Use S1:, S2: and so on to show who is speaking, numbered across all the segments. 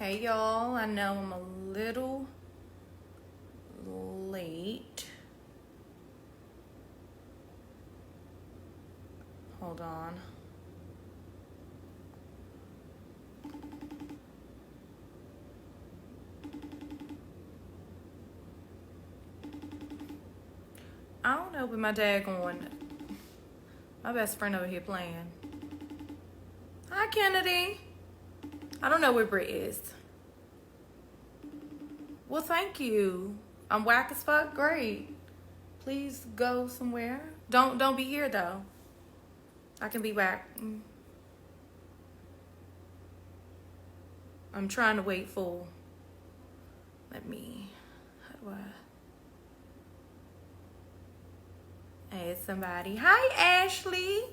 S1: Hey y'all, I know I'm a little late. Hold on. I don't know, but my dad going. My best friend over here playing. Hi, Kennedy. I don't know where Britt is. Well, thank you. I'm whack as fuck. Great. Please go somewhere. Don't be here though. I can be whack. I'm trying to wait for. Let me. How do I add somebody? Hi, Ashley.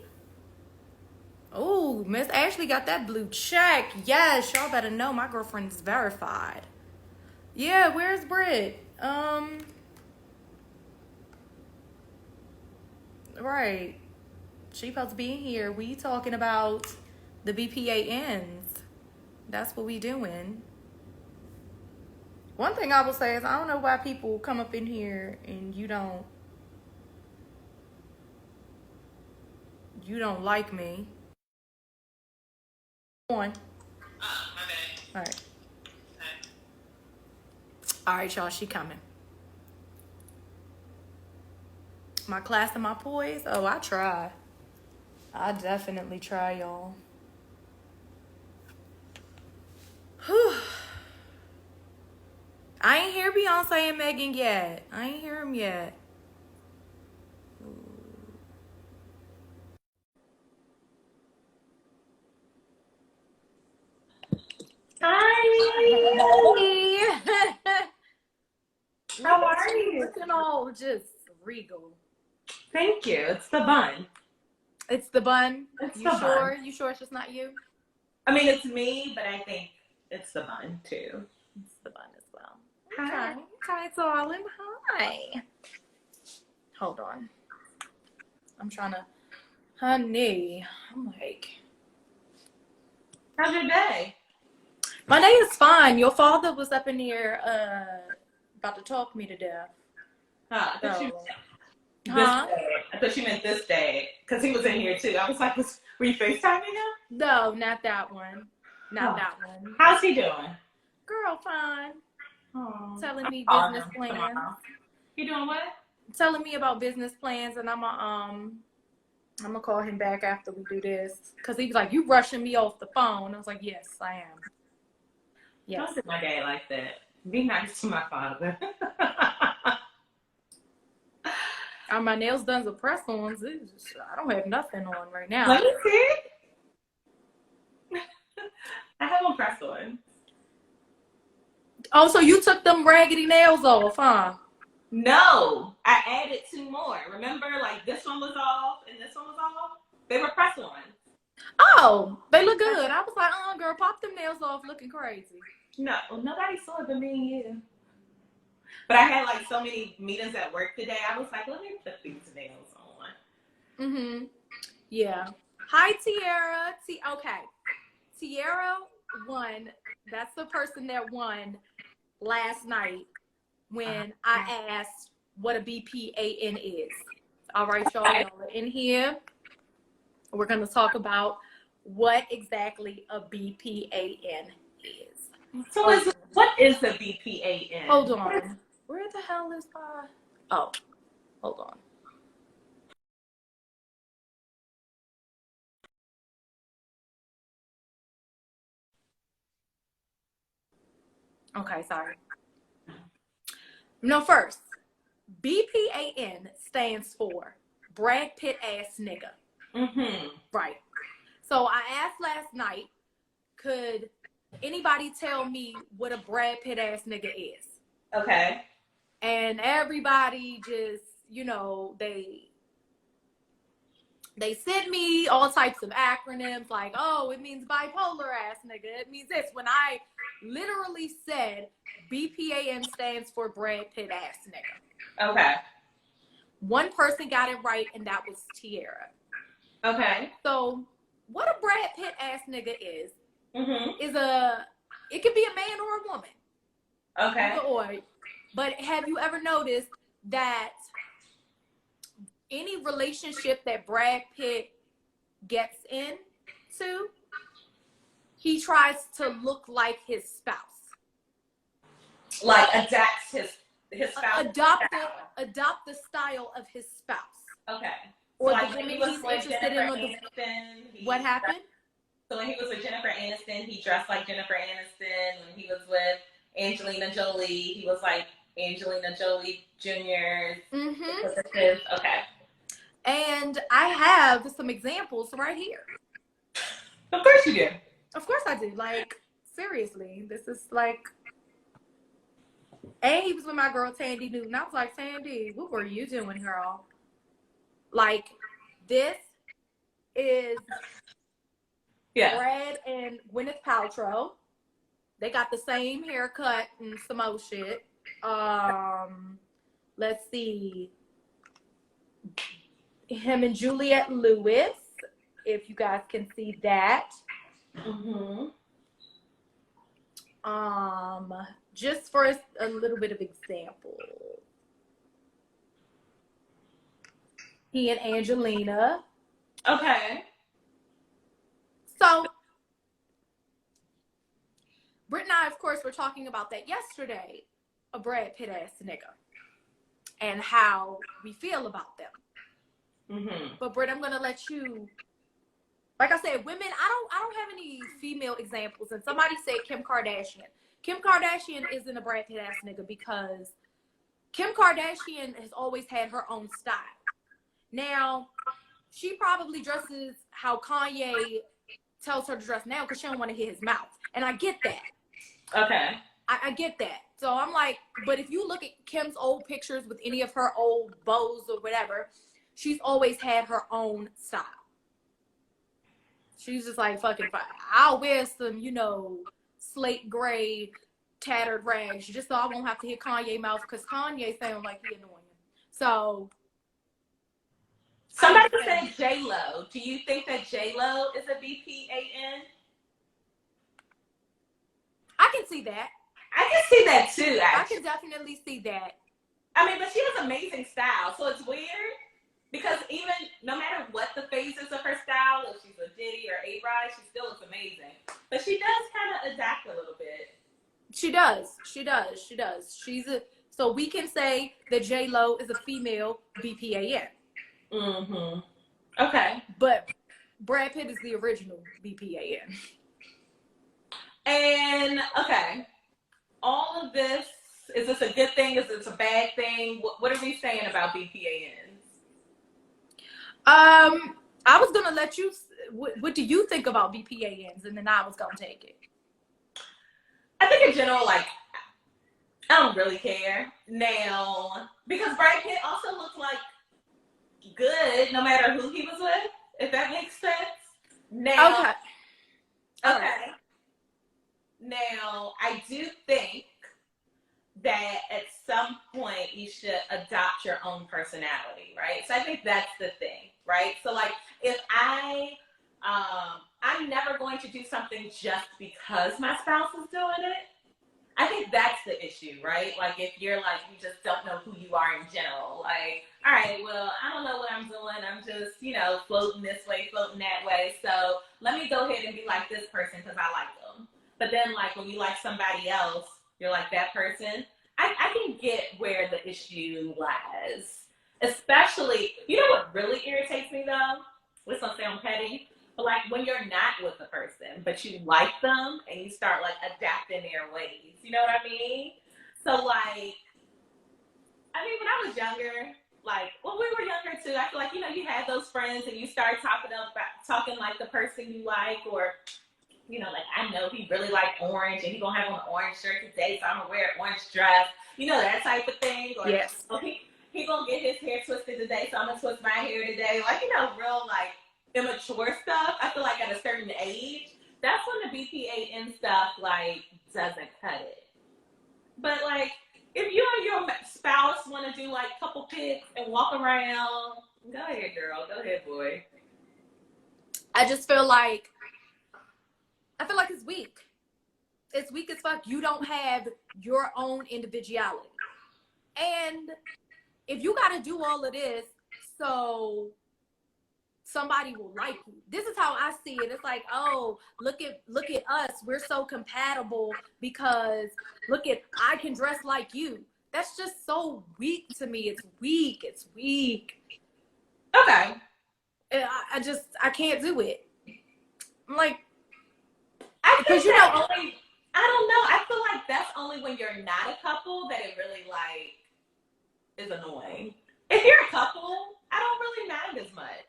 S1: Oh, Miss Ashley got that blue check. Yes, y'all better know my girlfriend is verified. Yeah, where's Britt? Right. She supposed to be in here. We talking about the BPANs. That's what we doing. One thing I will say is I don't know why people come up in here and you don't like me. On. My bad. All right. All right, y'all. She coming. My class and my poise. Oh, I try. I definitely try, y'all. Whew. I ain't hear Beyonce and Megan yet. I ain't hear them yet.
S2: Hi.
S1: Hey.
S2: How are you?
S1: Looking all just regal.
S2: Thank you. It's the bun.
S1: It's the bun.
S2: It's
S1: You
S2: the
S1: sure?
S2: bun.
S1: You sure it's just not you?
S2: I mean, it's me, but I think it's the bun too.
S1: It's the bun as well.
S2: Hi.
S1: Okay, darling. Hi. Hold on. I'm trying to, honey. I'm like,
S2: How's your day?
S1: my day is fine. Your father was up in here, about to talk me to death.
S2: Huh? I thought you
S1: So,
S2: meant this day. I thought you meant this day because he was in here too. I was like, were you FaceTiming him?
S1: No, not that one. Not that one.
S2: How's he doing?
S1: Girl, fine.
S2: Oh,
S1: Telling me
S2: calling
S1: business
S2: him
S1: plans.
S2: tomorrow. You doing what?
S1: Telling me about business plans, and I'm gonna call him back after we do this because he was like, "You rushing me off the phone?" I was like, "Yes, I am." Yes.
S2: Don't do my day like that. Be nice to my father.
S1: Are my nails done with press-ons? I don't have nothing on right now.
S2: Let me see. I have a press on.
S1: Oh, so you took them raggedy nails off, huh?
S2: No, I added 2 more. Remember, like this one was off and this one was off? They were press ons.
S1: Oh, they look good. I was like, girl, pop them nails off looking crazy.
S2: No, nobody saw it but me and you. But I had like so many meetings at work today. I was like, let me put these nails on.
S1: Mm-hmm. Yeah. Hi, Tiara. Okay. Tiara won. That's the person that won last night when I asked what a BPAN is. All right, y'all are in here. We're going to talk about what exactly a BPAN is.
S2: So what is a BPAN?
S1: Hold on. Where the hell is my... Oh, hold on. Okay, sorry. No, first, BPAN stands for Brad Pitt ass nigga.
S2: Mm-hmm.
S1: Right. So I asked last night, could anybody tell me what a Brad Pitt ass nigga is?
S2: Okay.
S1: And everybody just, they sent me all types of acronyms like, oh, it means bipolar ass nigga. It means this. When I literally said BPAN stands for Brad Pitt ass nigga.
S2: Okay.
S1: One person got it right, and that was Tiara.
S2: Okay.
S1: So what a Brad Pitt ass nigga is It could be a man or a woman.
S2: Okay.
S1: Either or. But have you ever noticed that any relationship that Brad Pitt gets into, he tries to look like his spouse.
S2: Like adapts his spouse.
S1: Adopt the style of his spouse.
S2: Okay.
S1: Or
S2: so
S1: the
S2: like
S1: woman
S2: he was
S1: he's
S2: with
S1: interested
S2: Jennifer
S1: in.
S2: Aniston,
S1: What happened?
S2: So when he was with Jennifer Aniston, he dressed like Jennifer Aniston. When he was with Angelina Jolie, he was like Angelina Jolie Jr.
S1: Mm-hmm.
S2: Okay.
S1: And I have some examples right here.
S2: Of course you do.
S1: Of course I do. Like, seriously. This is like... And he was with my girl, Tandy Newton. I was like, Tandy, what were you doing, girl? Like, this is Brad and Gwyneth Paltrow. They got the same haircut and some old shit. Let's see. Him and Juliette Lewis, if you guys can see that.
S2: Mm-hmm.
S1: Just for a little bit of example. He and Angelina.
S2: Okay.
S1: So, Britt and I, of course, were talking about that yesterday, a Brad Pitt ass nigga, and how we feel about them.
S2: Mm-hmm.
S1: But Britt, I'm gonna let you. Like I said, women. I don't have any female examples. And somebody said Kim Kardashian. Kim Kardashian isn't a Brad Pitt ass nigga because Kim Kardashian has always had her own style. Now, she probably dresses how Kanye tells her to dress now because she don't want to hit his mouth. And I get that.
S2: Okay.
S1: I get that. So I'm like, but if you look at Kim's old pictures with any of her old bows or whatever, she's always had her own style. She's just like, fucking fine. I'll wear some, slate gray tattered rags just so I won't have to hit Kanye's mouth because Kanye sounds like he annoying. So
S2: somebody said J-Lo. Do you think that J-Lo is a BPAN?
S1: I can see that.
S2: I can see that too, actually.
S1: I can definitely see that.
S2: I mean, but she has amazing style, so it's weird because even no matter what the phases of her style, if she's a Diddy or A-Rod, she still looks amazing. But she does kind of adapt a little bit.
S1: She does. So we can say that J-Lo is a female BPAN.
S2: Mm-hmm. Okay.
S1: But Brad Pitt is the original BPAN.
S2: And, okay, all of this, is this a good thing? Is this a bad thing? What are we saying about BPANs?
S1: I was going to let you, what do you think about BPANs? And then I was going to take it.
S2: I think in general, like, I don't really care now because Brad Pitt also looks like good no matter who he was with, if that makes sense. Now, okay. Now, I do think that at some point you should adopt your own personality, right? So I think that's the thing, right? So like if I'm never going to do something just because my spouse is doing it. I think that's the issue, right? Like if you're like, you just don't know who you are in general. Like, all right, well, I don't know what I'm doing. I'm just, floating this way, floating that way. So let me go ahead and be like this person because I like them. But then like when you like somebody else, you're like that person. I can get where the issue lies. Especially, you know what really irritates me though? This gonna sound petty. But like when you're not with the person, but you like them and you start like adapting their ways. You know what I mean? So like, I mean, when I was younger, like when we were younger too, I feel like, you had those friends and you start talking like the person you like, or, like I know he really like orange and he gonna have on an orange shirt today, so I'm gonna wear an orange dress. That type of thing. Or
S1: yes.
S2: He gonna get his hair twisted today, so I'm gonna twist my hair today. Like, real like immature stuff. I feel like at a certain age, that's when the BPAN stuff like doesn't cut it. But like if you and your spouse want to do like couple pics and walk around, go ahead, girl. Go ahead, boy.
S1: I just feel like it's weak. It's weak as fuck. You don't have your own individuality. And if you got to do all of this so somebody will like you, this is how I see it. It's like, oh, look at us. We're so compatible because look at, I can dress like you. That's just so weak to me. It's weak. It's weak.
S2: Okay.
S1: I can't do it. I'm like,
S2: I think that only, I don't know. I feel like that's only when you're not a couple that it really like is annoying. If you're a couple, I don't really mind as much.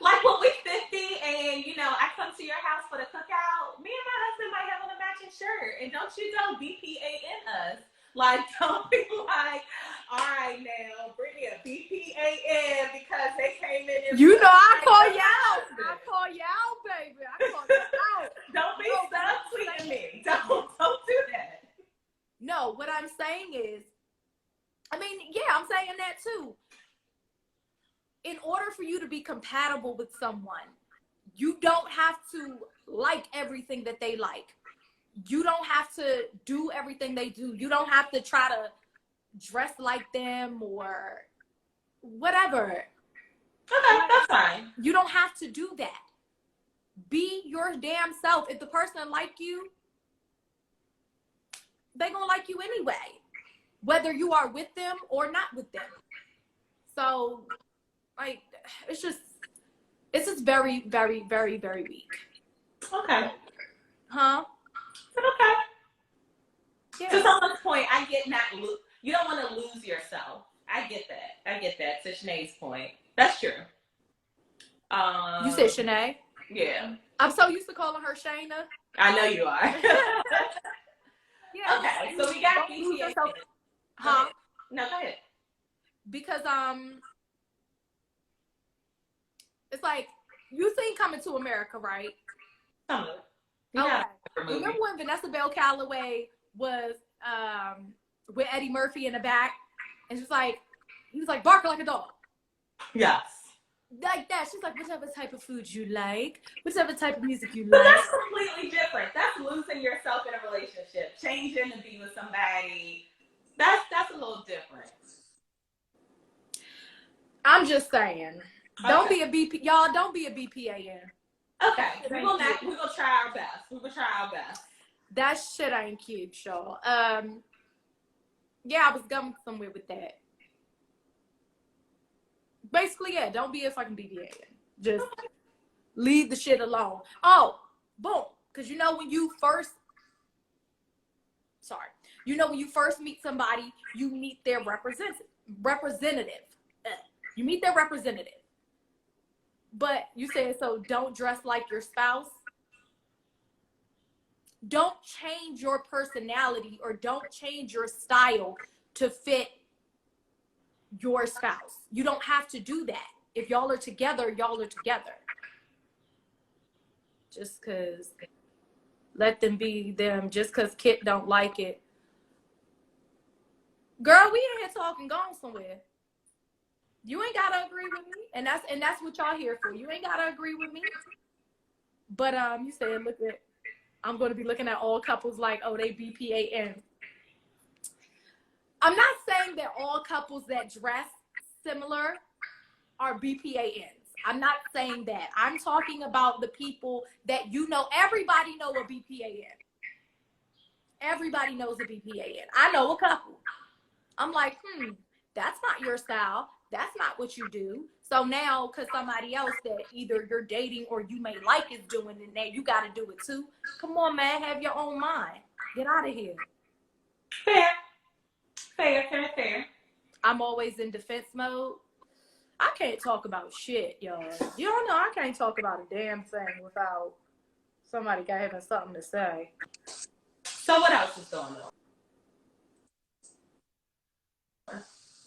S2: Like when we're 50 and, you know, I come to your house for the cookout, me and my husband might have on a matching shirt. And don't you know BPAN us? Like, don't be like, all right, now, bring me a BPAN because they came in and
S1: you know, I call you out. I call you out, baby. I call you out.
S2: Don't be subtweeting me. Don't do that.
S1: No, what I'm saying is, I mean, yeah, I'm saying that too. In order for you to be compatible with someone, you don't have to like everything that they like. You don't have to do everything they do. You don't have to try to dress like them or whatever.
S2: Okay, that's fine.
S1: You don't have to do that. Be your damn self. If the person like you, they gonna like you anyway, whether you are with them or not with them. So, like, it's just very, very, very, very weak.
S2: Okay.
S1: Huh?
S2: Okay.
S1: Yeah.
S2: To someone's point, I get you don't want to lose yourself. I get that. To Shanae's point, that's true.
S1: You said Shanae?
S2: Yeah.
S1: I'm so used to calling her Shayna.
S2: I know you are.
S1: Yeah.
S2: Okay, so we got BPA.
S1: Huh?
S2: No, go ahead.
S1: Because it's like, you seen Coming to America, right?
S2: Some of it.
S1: Okay. Remember when Vanessa Bell Calloway was with Eddie Murphy in the back, and she's like, he was like, bark like a dog.
S2: Yes.
S1: Like that. She's like, whatever type of food you like, whatever type of music you
S2: But
S1: like.
S2: that's completely different. That's losing yourself in a relationship, changing to be with somebody. That's a little different.
S1: I'm just saying.
S2: Okay.
S1: Don't be a BP. Y'all, don't be a BPAN.
S2: Okay. We're gonna try our best. We will try our best.
S1: That shit ain't cute, y'all. Yeah, I was going somewhere with that. Basically, yeah, don't be a fucking BPAN. Just leave the shit alone. Oh, boom. Because you know when you first meet somebody, you meet their representative. You meet their representative. But you said, so don't dress like your spouse. Don't change your personality or don't change your style to fit your spouse. You don't have to do that. If y'all are together, y'all are together. Just because, let them be them. Just because Kit don't like it. Girl, we in here talking, gone somewhere. You ain't gotta agree with me, and that's what y'all here for. You ain't gotta agree with me. But you said, I'm going to be looking at all couples like, oh, they BPAN. I'm not saying that all couples that dress similar are BPANs. I'm not saying that. I'm talking about the people that you know. Everybody know a BPAN. Everybody knows a BPAN. I know a couple. I'm like, that's not your style. That's not what you do. So now, because somebody else that either you're dating or you may like is doing it, now you got to do it too. Come on, man. Have your own mind. Get out of here.
S2: Fair.
S1: I'm always in defense mode. I can't talk about shit, y'all. You don't know I can't talk about a damn thing without somebody having something to say.
S2: So what else is going on?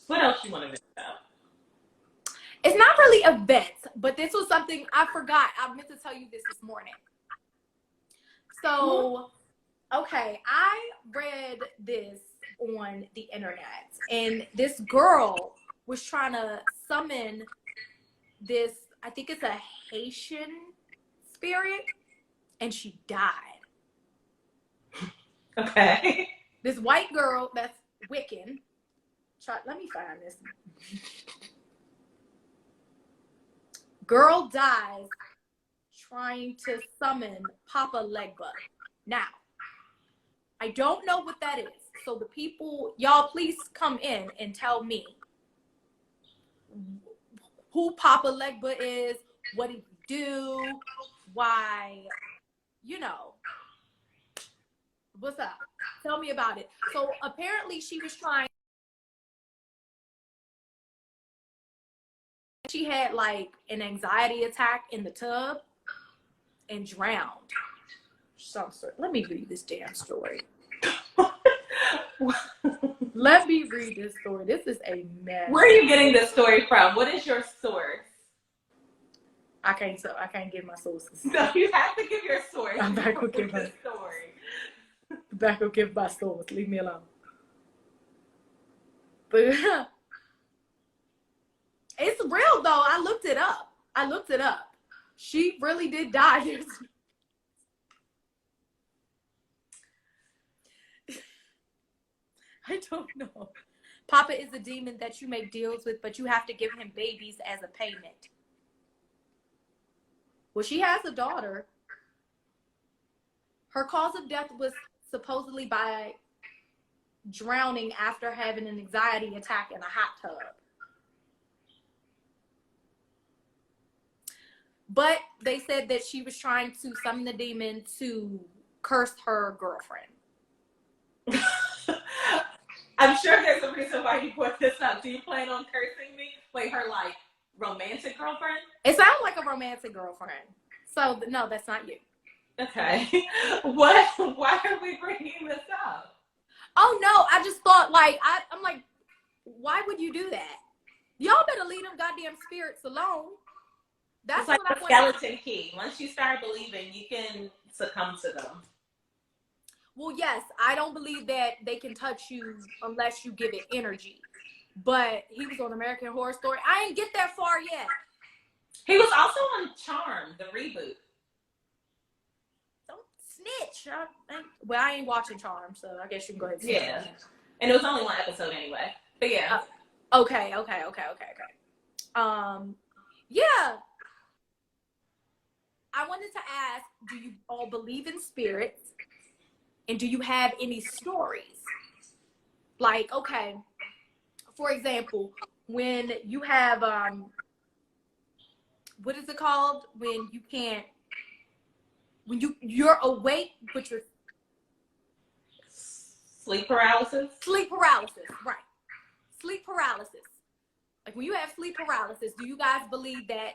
S2: What else you want to know about?
S1: It's not really events, but this was something I forgot. I meant to tell you this morning. So, okay, I read this on the internet, and this girl was trying to summon this, I think it's a Haitian spirit. and she died.
S2: Okay.
S1: This white girl that's Wiccan. Let me find this. Girl dies trying to summon Papa Legba. Now, I don't know what that is. So the people, y'all please come in and tell me who Papa Legba is, what did he do, why, you know, what's up? Tell me about it. So apparently she was trying, she had like an anxiety attack in the tub and drowned. Some sort. Let me read this damn story. Let me read this story. This is a mess.
S2: Where are you getting this story from? What is your source?
S1: I can't give my sources.
S2: No, you have to give your source.
S1: I'm not gonna give
S2: my story.
S1: I'm not gonna give my source. Leave me alone. But it's real though. I looked it up. She really did die. I don't know. Papa is a demon that you make deals with, but you have to give him babies as a payment. Well, she has a daughter. Her cause of death was supposedly by drowning after having an anxiety attack in a hot tub. But they said that she was trying to summon the demon to curse her girlfriend.
S2: I'm sure there's a reason why you put this up. Do you plan on cursing me? Wait, her like romantic girlfriend?
S1: It sounds like a romantic girlfriend. So no, that's not you.
S2: Okay. Why are we bringing this up?
S1: Oh no, I just thought like I'm like, why would you do that? Y'all better leave them goddamn spirits alone. That's
S2: it's like
S1: what
S2: a skeleton key. Once you start believing, you can succumb to them.
S1: Well, yes, I don't believe that they can touch you unless you give it energy. But he was on American Horror Story. I ain't get that far yet.
S2: He was also on Charm, the reboot.
S1: Don't snitch. I ain't watching Charm, so I guess you can go ahead and snitch.
S2: Yeah. And it was only one episode anyway. But yeah.
S1: Okay. Yeah. I wanted to ask, do you all believe in spirits? And do you have any stories? Like, okay, for example, when you have, what is it called? When you can't, when you're awake, but you're...
S2: Sleep paralysis?
S1: Sleep paralysis, right. Sleep paralysis. Like when you have sleep paralysis, do you guys believe that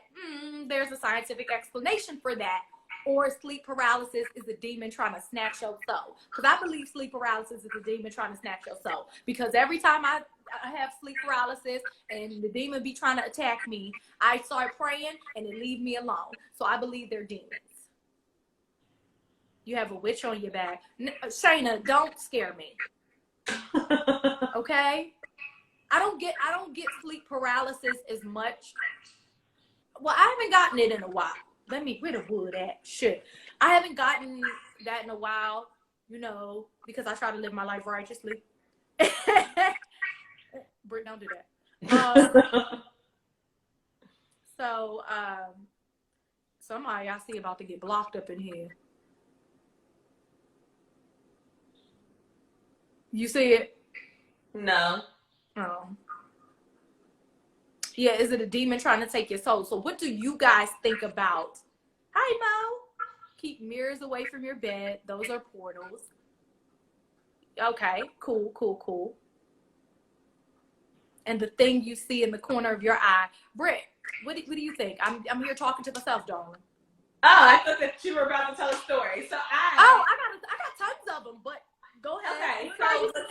S1: there's a scientific explanation for that? Or sleep paralysis is a demon trying to snatch your soul? Because I believe sleep paralysis is a demon trying to snatch your soul. Because every time I have sleep paralysis and the demon be trying to attack me, I start praying and it leave me alone. So I believe they're demons. You have a witch on your back. Shayna, don't scare me. Okay? I don't get sleep paralysis as much. Well, I haven't gotten it in a while. Where the wood at? Shit. I haven't gotten that in a while, you know, because I try to live my life righteously. Britt, don't do that. So, somebody I see about to get blocked up in here. You see it?
S2: No.
S1: Oh. Yeah, is it a demon trying to take your soul? So what do you guys think about? Hi, Mo. Keep mirrors away from your bed. Those are portals. Okay, cool. And the thing you see in the corner of your eye. Britt, what do you think? I'm here talking to myself, darling.
S2: Oh, I thought that you were about to tell a story. So I
S1: got tons of them, but go ahead.
S2: Okay, so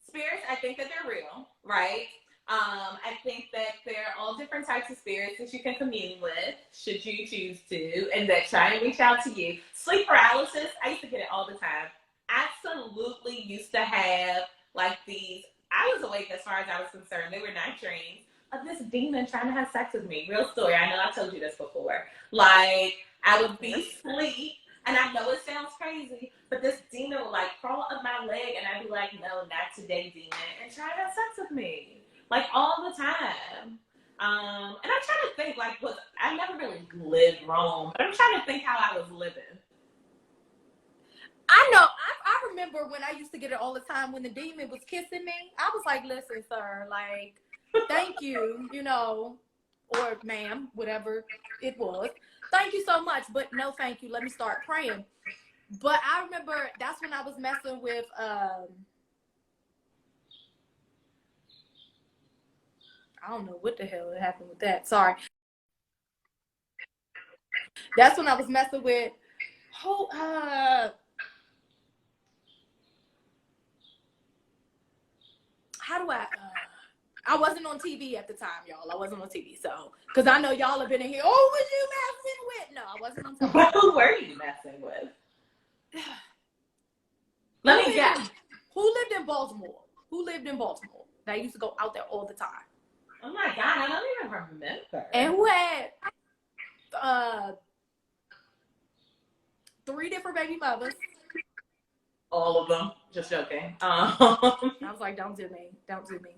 S2: spirits, I think that they're real, right? I think that there are all different types of spirits that you can commune with, should you choose to, and that try and reach out to you. Sleep paralysis, I used to get it all the time. Absolutely used to have like these, I was awake as far as I was concerned. They were night dreams of this demon trying to have sex with me. Real story. I know I told you this before. Like, I would be asleep, and I know it sounds crazy, but this demon would like crawl up my leg, and I'd be like, "No, not today, demon," and try to have sex with me, like all the time. And I'm trying to think, like, I never really lived wrong, but I'm trying to think how I was living.
S1: I know. I remember when I used to get it all the time when the demon was kissing me. I was like, listen, sir, like, thank you, you know, or ma'am, whatever it was. Thank you so much, but no thank you. Let me start praying. But I remember that's when I was messing with I don't know what the hell happened with that. Sorry. That's when I was messing with who how do I wasn't on TV at the time, y'all. I wasn't on TV, so because I know y'all have been in here. Oh, was you messing with? No, I wasn't on TV.
S2: Who were you messing with? Let me guess.
S1: Who lived in Baltimore? Who lived in Baltimore? That used to go out there all the time.
S2: Oh my God, I don't even remember.
S1: And who had 3 different baby mothers?
S2: All of them. Just joking.
S1: I was like, don't do me. Don't do me.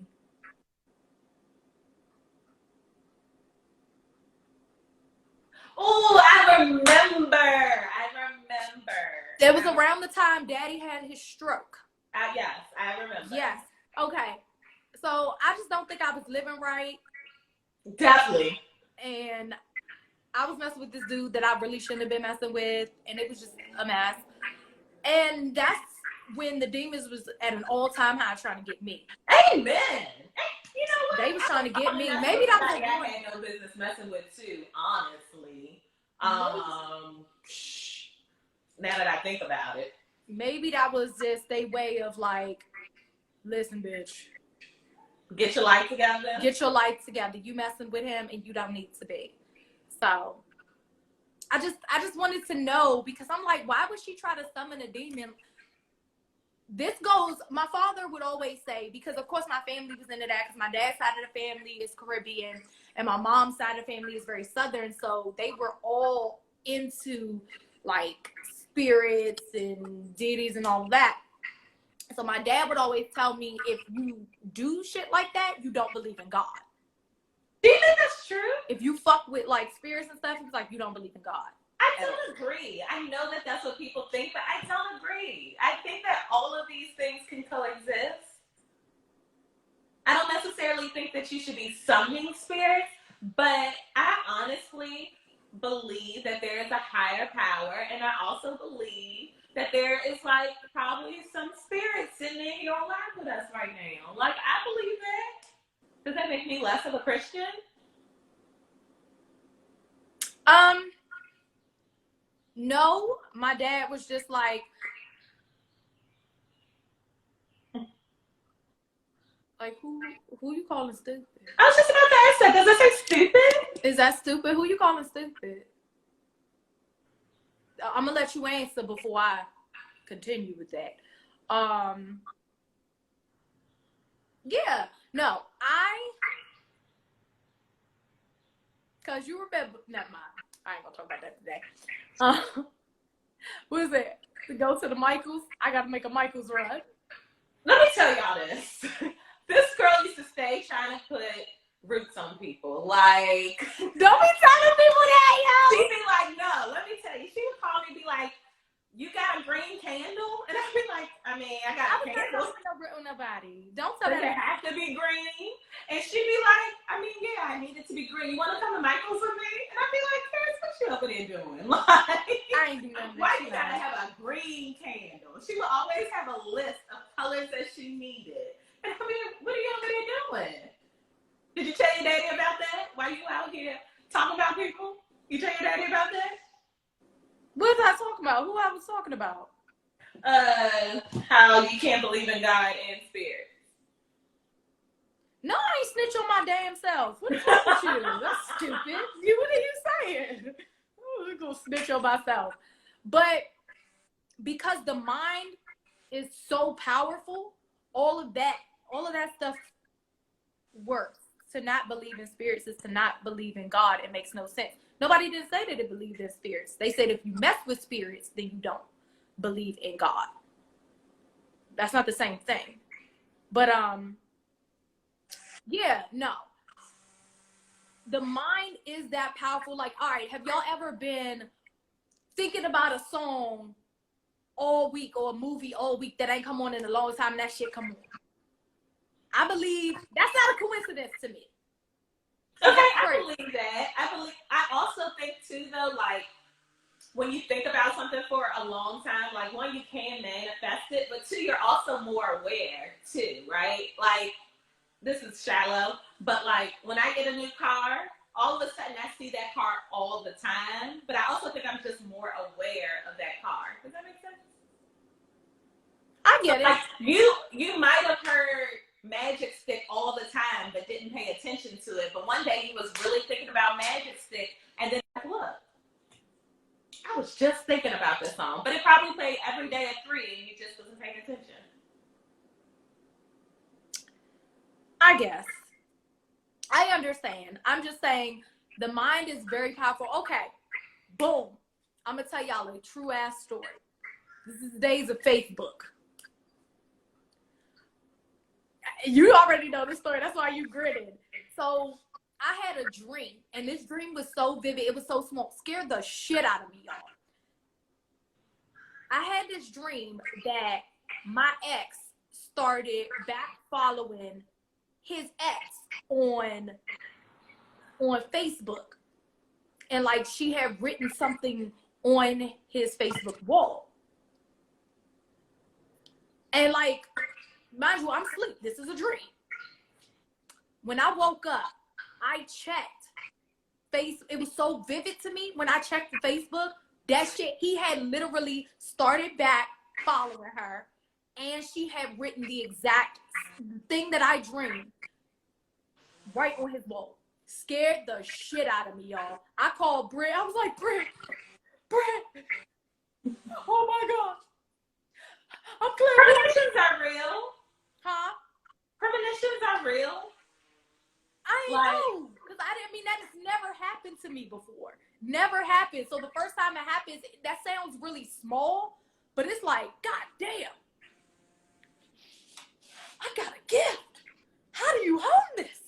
S2: Oh, I remember.
S1: It was around the time Daddy had his stroke.
S2: Yes, I remember.
S1: Yes. Okay. So I just don't think I was living right.
S2: Definitely.
S1: And I was messing with this dude that I really shouldn't have been messing with, and it was just a mess. And that's when the demons was at an all-time high trying to get me.
S2: Amen. You know what?
S1: They was trying to get me. Maybe that was
S2: I had no business messing with too, honestly. Now that I think about it.
S1: Maybe that was just their way of like, listen, bitch.
S2: Get your life together.
S1: Get your life together. You messing with him and you don't need to be. So I just wanted to know, because I'm like, why would she try to summon a demon? This goes, my father would always say, because of course my family was into that, because my dad's side of the family is Caribbean and my mom's side of the family is very Southern. So they were all into like spirits and deities and all of that. So my dad would always tell me, if you do shit like that, you don't believe in God.
S2: Do you think that's true?
S1: If you fuck with like spirits and stuff, it's like you don't believe in God.
S2: I don't agree. I know that that's what people think, but I don't agree. I think that all of these things can coexist. I don't necessarily think that you should be summoning spirits, but I honestly believe that there is a higher power, and I also believe that there is like probably some spirit sitting in your lap with us right now. Like, I believe that. Does that make me less of a Christian?
S1: No, my dad was just like who you calling stupid?
S2: I was just about to ask that. Does that say stupid?
S1: Is that stupid? Who you calling stupid? I'm gonna let you answer before I continue with that. Yeah, no, because you remember, never mind. I ain't gonna talk about that today. What is it? To go to the Michaels? I gotta make a Michaels run.
S2: Let me tell y'all this. This girl used to stay trying to put roots on people. Like,
S1: don't be telling people that, yo.
S2: She'd be like, no, let me tell you. She would call me and be like, you got a green candle? And I'd be like, I mean, I got a candle.
S1: I don't know nobody. Don't tell
S2: Does
S1: that.
S2: It have to be green? And she'd be like, I mean, yeah, I need it to be green. You want to come to Michael's with me? And I'd be like, Chris, what you over there doing? Like,
S1: I ain't doing nothing.
S2: Why you gotta have a green candle? She would always have a list of colors that she needed. And I mean, what are you over there doing? Did you tell your daddy about that? Why you out here talking about people? You tell your daddy about that?
S1: What was I talking about? Who I was talking about?
S2: How you can't believe in God and spirit.
S1: No, I ain't snitch on my damn self. What is wrong with you? That's stupid. What are you saying? I'm gonna snitch on myself. But because the mind is so powerful, all of that stuff works. to not believe in spirits is to not believe in God. It makes no sense. Nobody didn't say that they believed in spirits. They said if you mess with spirits, then you don't believe in God. That's not the same thing. But yeah, no. The mind is that powerful. Like, all right, have y'all ever been thinking about a song all week or a movie all week that ain't come on in a long time and that shit come on? I believe that's not a coincidence to me.
S2: Okay, I believe that. I also think too though, like when you think about something for a long time, like one, you can manifest it, but two, you're also more aware too, right? Like this is shallow, but like when I get a new car, all of a sudden I see that car all the time, but I also think I'm just more aware of that car. Does that make sense?
S1: I get it.
S2: Like you might have heard Magic Stick all the time, but didn't pay attention to it. But one day you was really thinking about Magic Stick, and then like, look, I was just thinking about this song, but it probably played every day at 3, and you just wasn't paying attention.
S1: I guess. I understand. I'm just saying the mind is very powerful. Okay, boom. I'm gonna tell y'all a true ass story. This is the days of Facebook. You already know the story. That's why you gritted. So I had a dream, and this dream was so vivid. It was so small. Scared the shit out of me, y'all. I had this dream that my ex started back following his ex on Facebook. And like she had written something on his Facebook wall. And like, mind you, I'm asleep. This is a dream. When I woke up, I checked it was so vivid to me when I checked the Facebook. That shit, he had literally started back following her, and she had written the exact thing that I dreamed right on his wall. Scared the shit out of me, y'all. I called Britt. I was like, Britt, oh my God. I'm clear.
S2: Premonitions are real.
S1: Huh?
S2: Premonitions are real.
S1: I know, because that has never happened to me before. Never happened. So the first time it happens, that sounds really small, but it's like, God damn, I got a gift. How do you hone this?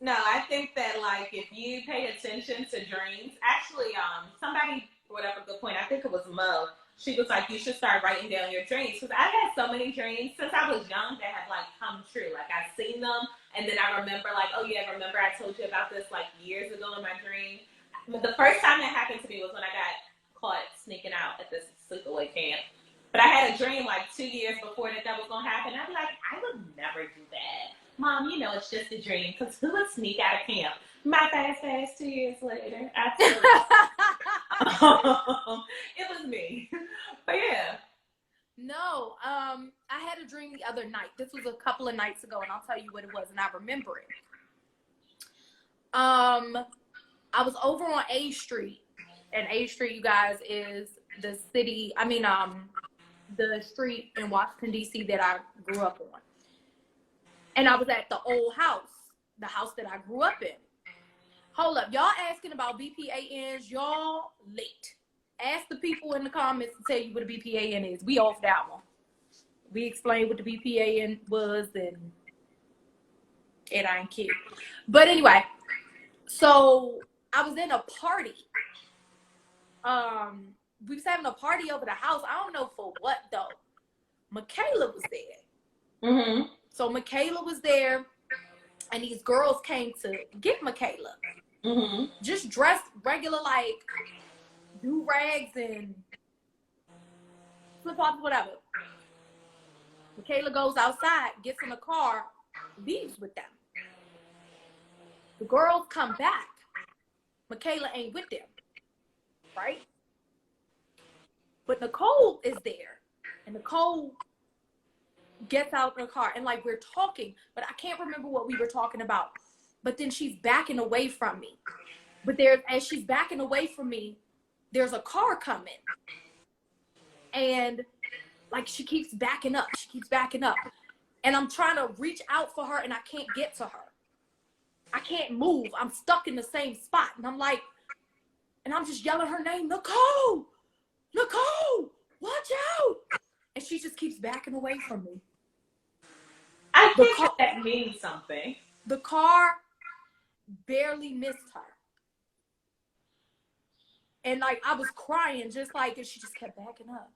S2: No, I think that like if you pay attention to dreams, actually, somebody brought up a good point. I think it was Mo. She was like, you should start writing down your dreams. Because I've had so many dreams since I was young that have like come true. Like I've seen them, and then I remember like, oh yeah, remember I told you about this like years ago in my dream. But the first time that happened to me was when I got caught sneaking out at this sleepaway camp. But I had a dream like 2 years before that was gonna happen. I'd be like, I would never do that. Mom, you know it's just a dream. Because who would sneak out of camp? My fast 2 years later. It was me. But yeah.
S1: No, I had a dream the other night. This was a couple of nights ago, and I'll tell you what it was, and I remember it. I was over on A Street, and A Street, you guys, is the the street in Washington, D.C. that I grew up on. And I was at the old house, the house that I grew up in. Hold up, y'all asking about BPANs, y'all late. Ask the people in the comments to tell you what a BPAN is. We off that one. We explained what the BPAN was, and it ain't cute. But anyway, so I was in a party. We was having a party over the house. I don't know for what though. Michaela was there.
S2: Mm-hmm.
S1: So Michaela was there, and these girls came to get Michaela.
S2: Mm-hmm.
S1: Just dressed regular, like do-rags and flip-flops, whatever. Michaela goes outside, gets in the car, leaves with them. The girls come back. Michaela ain't with them, right? But Nicole is there, and Nicole gets out of the car, and like we're talking, but I can't remember what we were talking about. But then she's backing away from me. But as she's backing away from me, there's a car coming. And like she keeps backing up. And I'm trying to reach out for her, and I can't get to her. I can't move. I'm stuck in the same spot. And I'm like, and I'm just yelling her name, Nicole, Nicole, watch out. And she just keeps backing away from me.
S2: I think that means something.
S1: The car barely missed her. And like, I was crying just like, and she just kept backing up.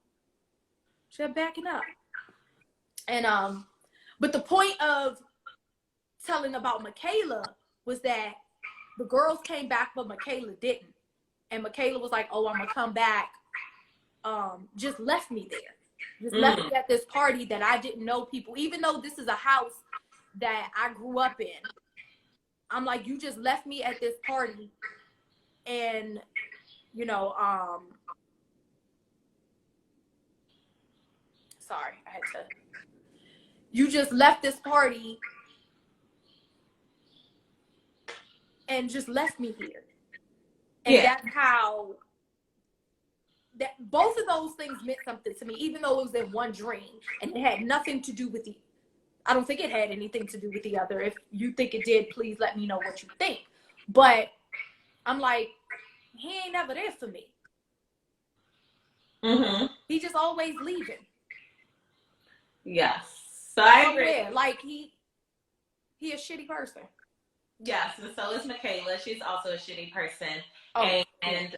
S1: She kept backing up. And, but the point of telling about Michaela was that the girls came back, but Michaela didn't. And Michaela was like, oh, I'm gonna come back. Just left me there. Just left me at this party that I didn't know people, even though this is a house that I grew up in. I'm like, you just left me at this party. And, you know, sorry, I had to. You just left this party and just left me here. And that's how, that both of those things meant something to me, even though it was in one dream and it had nothing to do with the, I don't think it had anything to do with the other. If you think it did, please let me know what you think. But I'm like, he ain't never there for me. He just always leaving.
S2: Yes. So I agree.
S1: Yeah, like he a shitty person.
S2: Yes, and so is Michaela. She's also a shitty person.
S1: Oh.
S2: And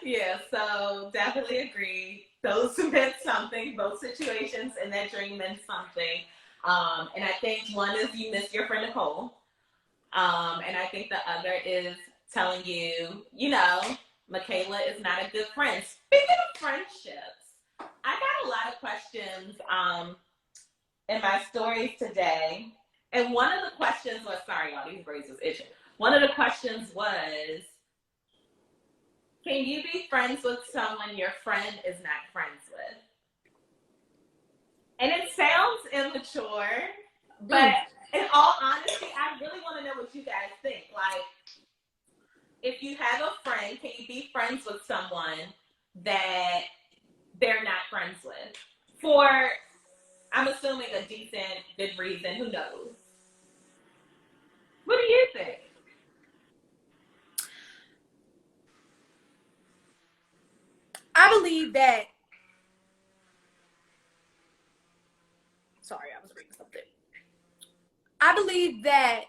S2: yeah, so definitely agree. Those meant something. Both situations in that dream meant something. And I think one is you missed your friend Nicole. And I think the other is telling you, you know, Michaela is not a good friend. Speaking of friendships, I got a lot of questions in my stories today. And one of the questions was, sorry, y'all, these braids was itching. One of the questions was, can you be friends with someone your friend is not friends with? And it sounds immature, but in all honesty, I really want to know what you guys think. Like, if you have a friend, can you be friends with someone that they're not friends with? For, I'm assuming, a decent, good reason. Who knows? What do you think?
S1: I believe that, sorry, I was reading something. I believe that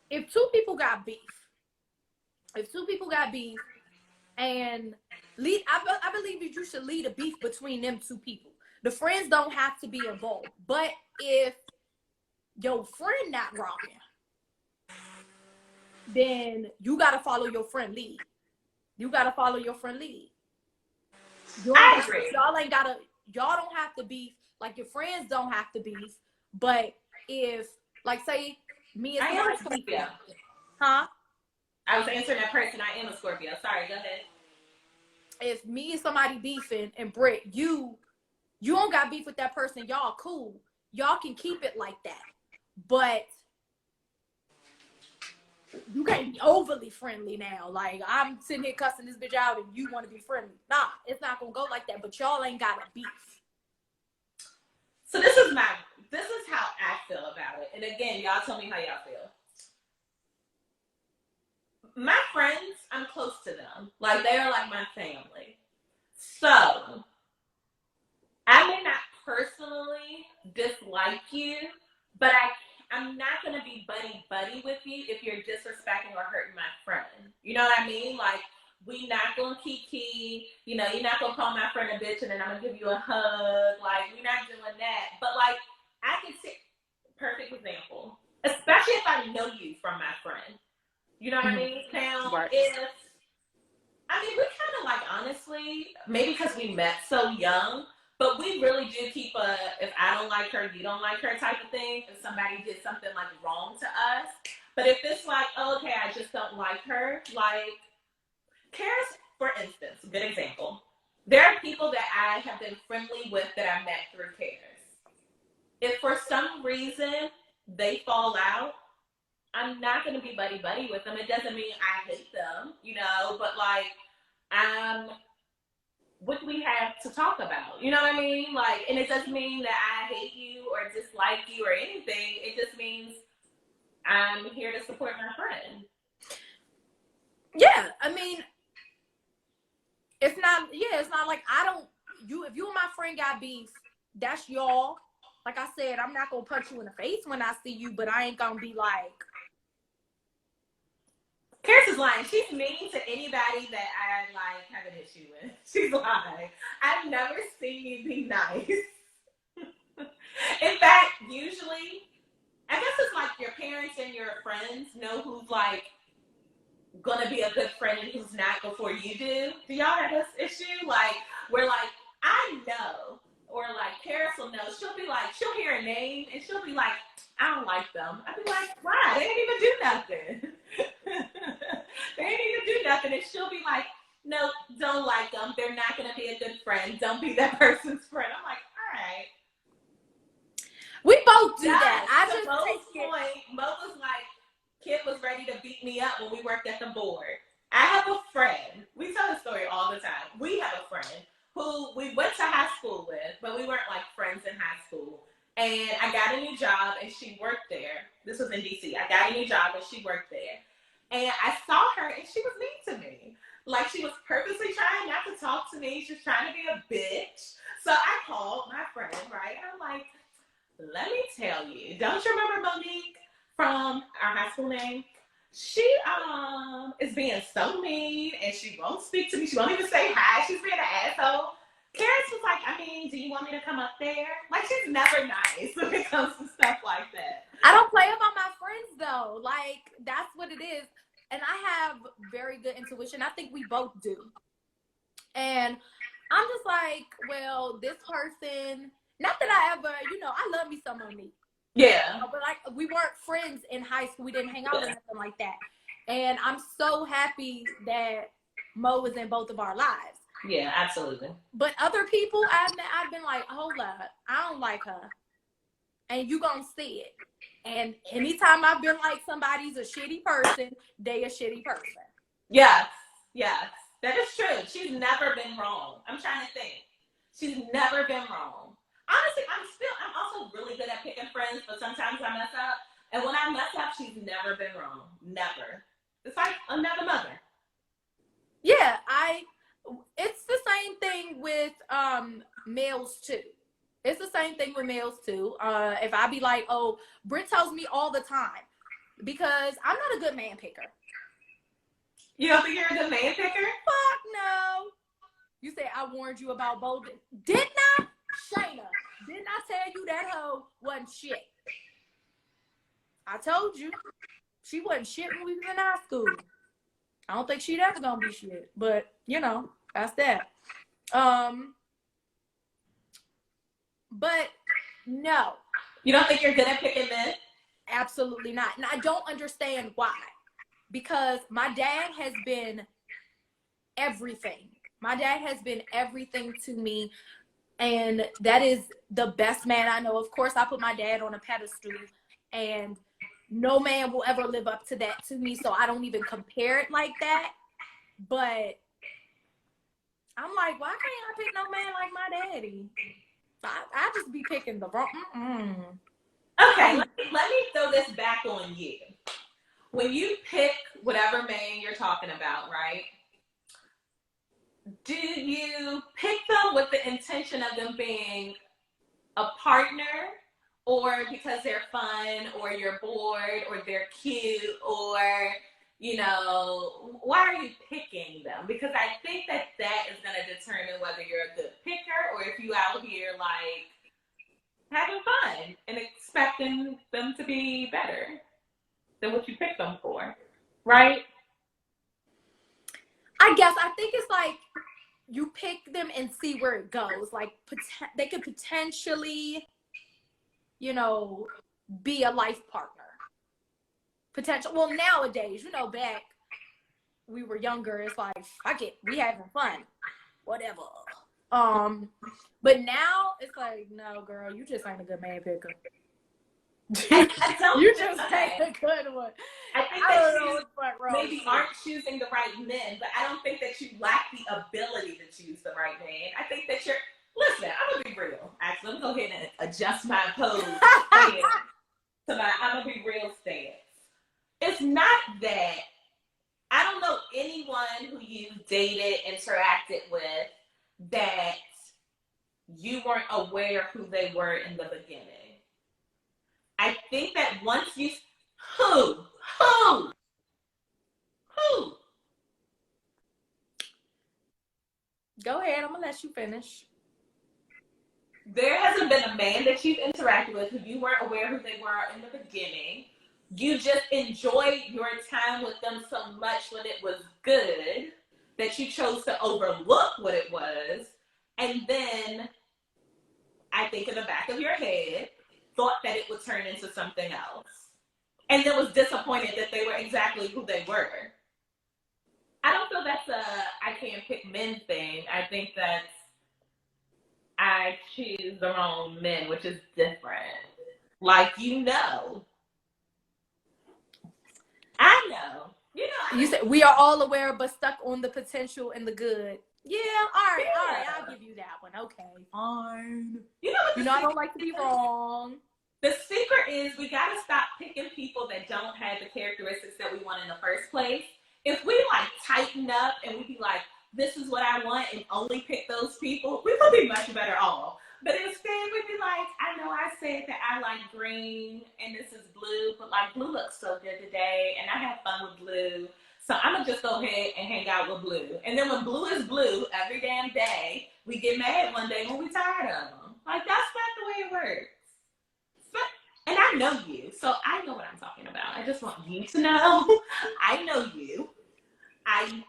S1: if two people got beef, and I believe that you should lead a beef between them two people. The friends don't have to be involved. But if your friend not rocking, then you gotta follow your friend lead.
S2: I agree.
S1: Y'all don't have to beef. Like, your friends don't have to beef. But if, like, say me and
S2: I am a Scorpio.
S1: Huh?
S2: I was answering that person. I am a Scorpio. Sorry, go ahead.
S1: If me and somebody beefing, and Britt, you don't got beef with that person, y'all cool. Y'all can keep it like that. But you can't be overly friendly now. Like, I'm sitting here cussing this bitch out and you want to be friendly. Nah, it's not gonna go like that. But y'all ain't got a beef.
S2: So this is how I feel about it. And again, y'all tell me how y'all feel. My friends, I'm close to them. Like, they are like my family. So I may not personally dislike you, but I'm not going to be buddy with you if you're disrespecting or hurting my friend. You know what I mean? Like, we not going to kiki. You know, you're not going to call my friend a bitch and then I'm going to give you a hug. Like, we're not doing that. But, like, I can see, perfect example, especially if I know you from my friend. You know what I mean? Now,
S1: Right.
S2: we kind of, like, honestly, maybe because we met so young, but we really do keep if I don't like her, you don't like her type of thing. If somebody did something, like, wrong to us. But if it's like, oh, okay, I just don't like her, like, Karis, for instance, good example. There are people that I have been friendly with that I met through Karis. If for some reason they fall out, I'm not going to be buddy with them. It doesn't mean I hate them, you know, but, like, what do we have to talk about? You know what I mean? Like, and it doesn't mean that I hate you or dislike you or anything. It just means I'm here to support my friend.
S1: Yeah, I mean, it's not like if you and my friend got beef, that's y'all. Like I said, I'm not gonna punch you in the face when I see you, but I ain't gonna be like.
S2: Karis is lying. She's mean to anybody that I like have an issue with. She's lying. I've never seen you be nice. In fact, usually, I guess it's like your parents and your friends know who's like gonna be a good friend and who's not before you do. Do y'all have this issue? Like, where like, I know, or like Karis will know, she'll hear a name and she'll be like, I don't like them. I'd be like, why? They didn't even do nothing. They didn't even do nothing. And she'll be like, no, don't like them. They're not gonna be a good friend. Don't be that person's friend. I'm like, all right.
S1: We both do
S2: Yes,
S1: that. I
S2: to
S1: just
S2: Mo's
S1: take it.
S2: point, Mo was like, Kid was ready to beat me up when we worked at the board. I have a friend. We tell the story all the time. We have a friend who we went to high school with, but we weren't like friends in high school. And I got a new job and she worked there. This was in DC. I got a new job and she worked there. And I saw her and she was mean to me. Like she was purposely trying not to talk to me. She was trying to be a bitch. So I called my friend, right? And I'm like, let me tell you, don't you remember Monique from our high school name? She is being so mean and she won't speak to me. She won't even say hi. She's being an asshole. Karis was like, I mean, do you want me to come up there? Like, she's never nice when it comes to stuff like that.
S1: I don't play about my friends though. Like, that's what it is. And I have very good intuition. I think we both do. And I'm just like, well, this person, not that I ever, I love me some Monique.
S2: Yeah.
S1: But like, we weren't friends in high school. We didn't hang out or nothing like that. And I'm so happy that Mo was in both of our lives.
S2: Yeah, absolutely.
S1: But other people, I've been like, hold up, I don't like her. And you gonna see it. And anytime I've been like somebody's a shitty person, they a shitty person.
S2: Yes, yes. That is true. She's never been wrong. I'm trying to think. She's never been wrong. Honestly, I'm also really good at picking friends, but sometimes I mess up. And when I mess up, she's never been wrong. Never. It's like another mother.
S1: Yeah, it's the same thing with males too. It's the same thing with males too. If I be like, oh, Britt tells me all the time because I'm not a good man picker.
S2: You don't think you're a good man picker?
S1: Fuck no. You say I warned you about Bolden. Didn't I? Shayna, didn't I tell you that hoe wasn't shit? I told you. She wasn't shit when we was in high school. I don't think she'd ever gonna be shit. But, that's that. But no.
S2: You don't think you're good at picking men?
S1: Absolutely not. And I don't understand why. Because my dad has been everything. My dad has been everything to me. And that is the best man I know. Of course, I put my dad on a pedestal. And no man will ever live up to that to me. So I don't even compare it like that. But I'm like, why can't I pick no man like my daddy? I just be picking the wrong.
S2: Okay, let me throw this back on you. When you pick whatever man you're talking about, right? Do you pick them with the intention of them being a partner, or because they're fun, or you're bored, or they're cute, or, why are you picking them? Because I think that is going to determine whether you're a good picker or if you out here, like, having fun and expecting them to be better than what you picked them for, right?
S1: I guess I think it's like you pick them and see where it goes. Like they could potentially, be a life partner. Potential. Well, nowadays, back we were younger. It's like, fuck it, we having fun, whatever. But now it's like, no, girl, you just ain't a good man picker.
S2: I don't
S1: You just ain't a good one.
S2: I think that you maybe aren't choosing the right men, but I don't think that you lack the ability to choose the right man. I think that listen, I'm gonna be real. Actually, let me go ahead and adjust my pose I'm gonna be real stance. it's not that. I don't know anyone who you've dated, interacted with, that you weren't aware who they were in the beginning. I think that once you, who?
S1: Go ahead, I'm gonna let you finish.
S2: There hasn't been a man that you've interacted with who you weren't aware who they were in the beginning. You just enjoyed your time with them so much when it was good that you chose to overlook what it was. And then, I think in the back of your head, thought that it would turn into something else. And then was disappointed that they were exactly who they were. I don't feel that's a I can't pick men thing. I think that's I choose the wrong men, which is different. Like, I know.
S1: You said we are all aware, but stuck on the potential and the good. Yeah, all right, I'll give you that one. Okay, fine. I don't like to be wrong.
S2: The secret is we gotta stop picking people that don't have the characteristics that we want in the first place. If we like tighten up and we be like, this is what I want and only pick those people, we would be much better off. But instead we'd be like, I know I said that I like green and this is blue, but like blue looks so good today and I have fun with blue. So I'm gonna just go ahead and hang out with blue. And then when blue is blue every damn day, we get mad one day when we tired of them. Like, that's not the way it works. And I know you, so I know what I'm talking about. I just want you to know. I know you. I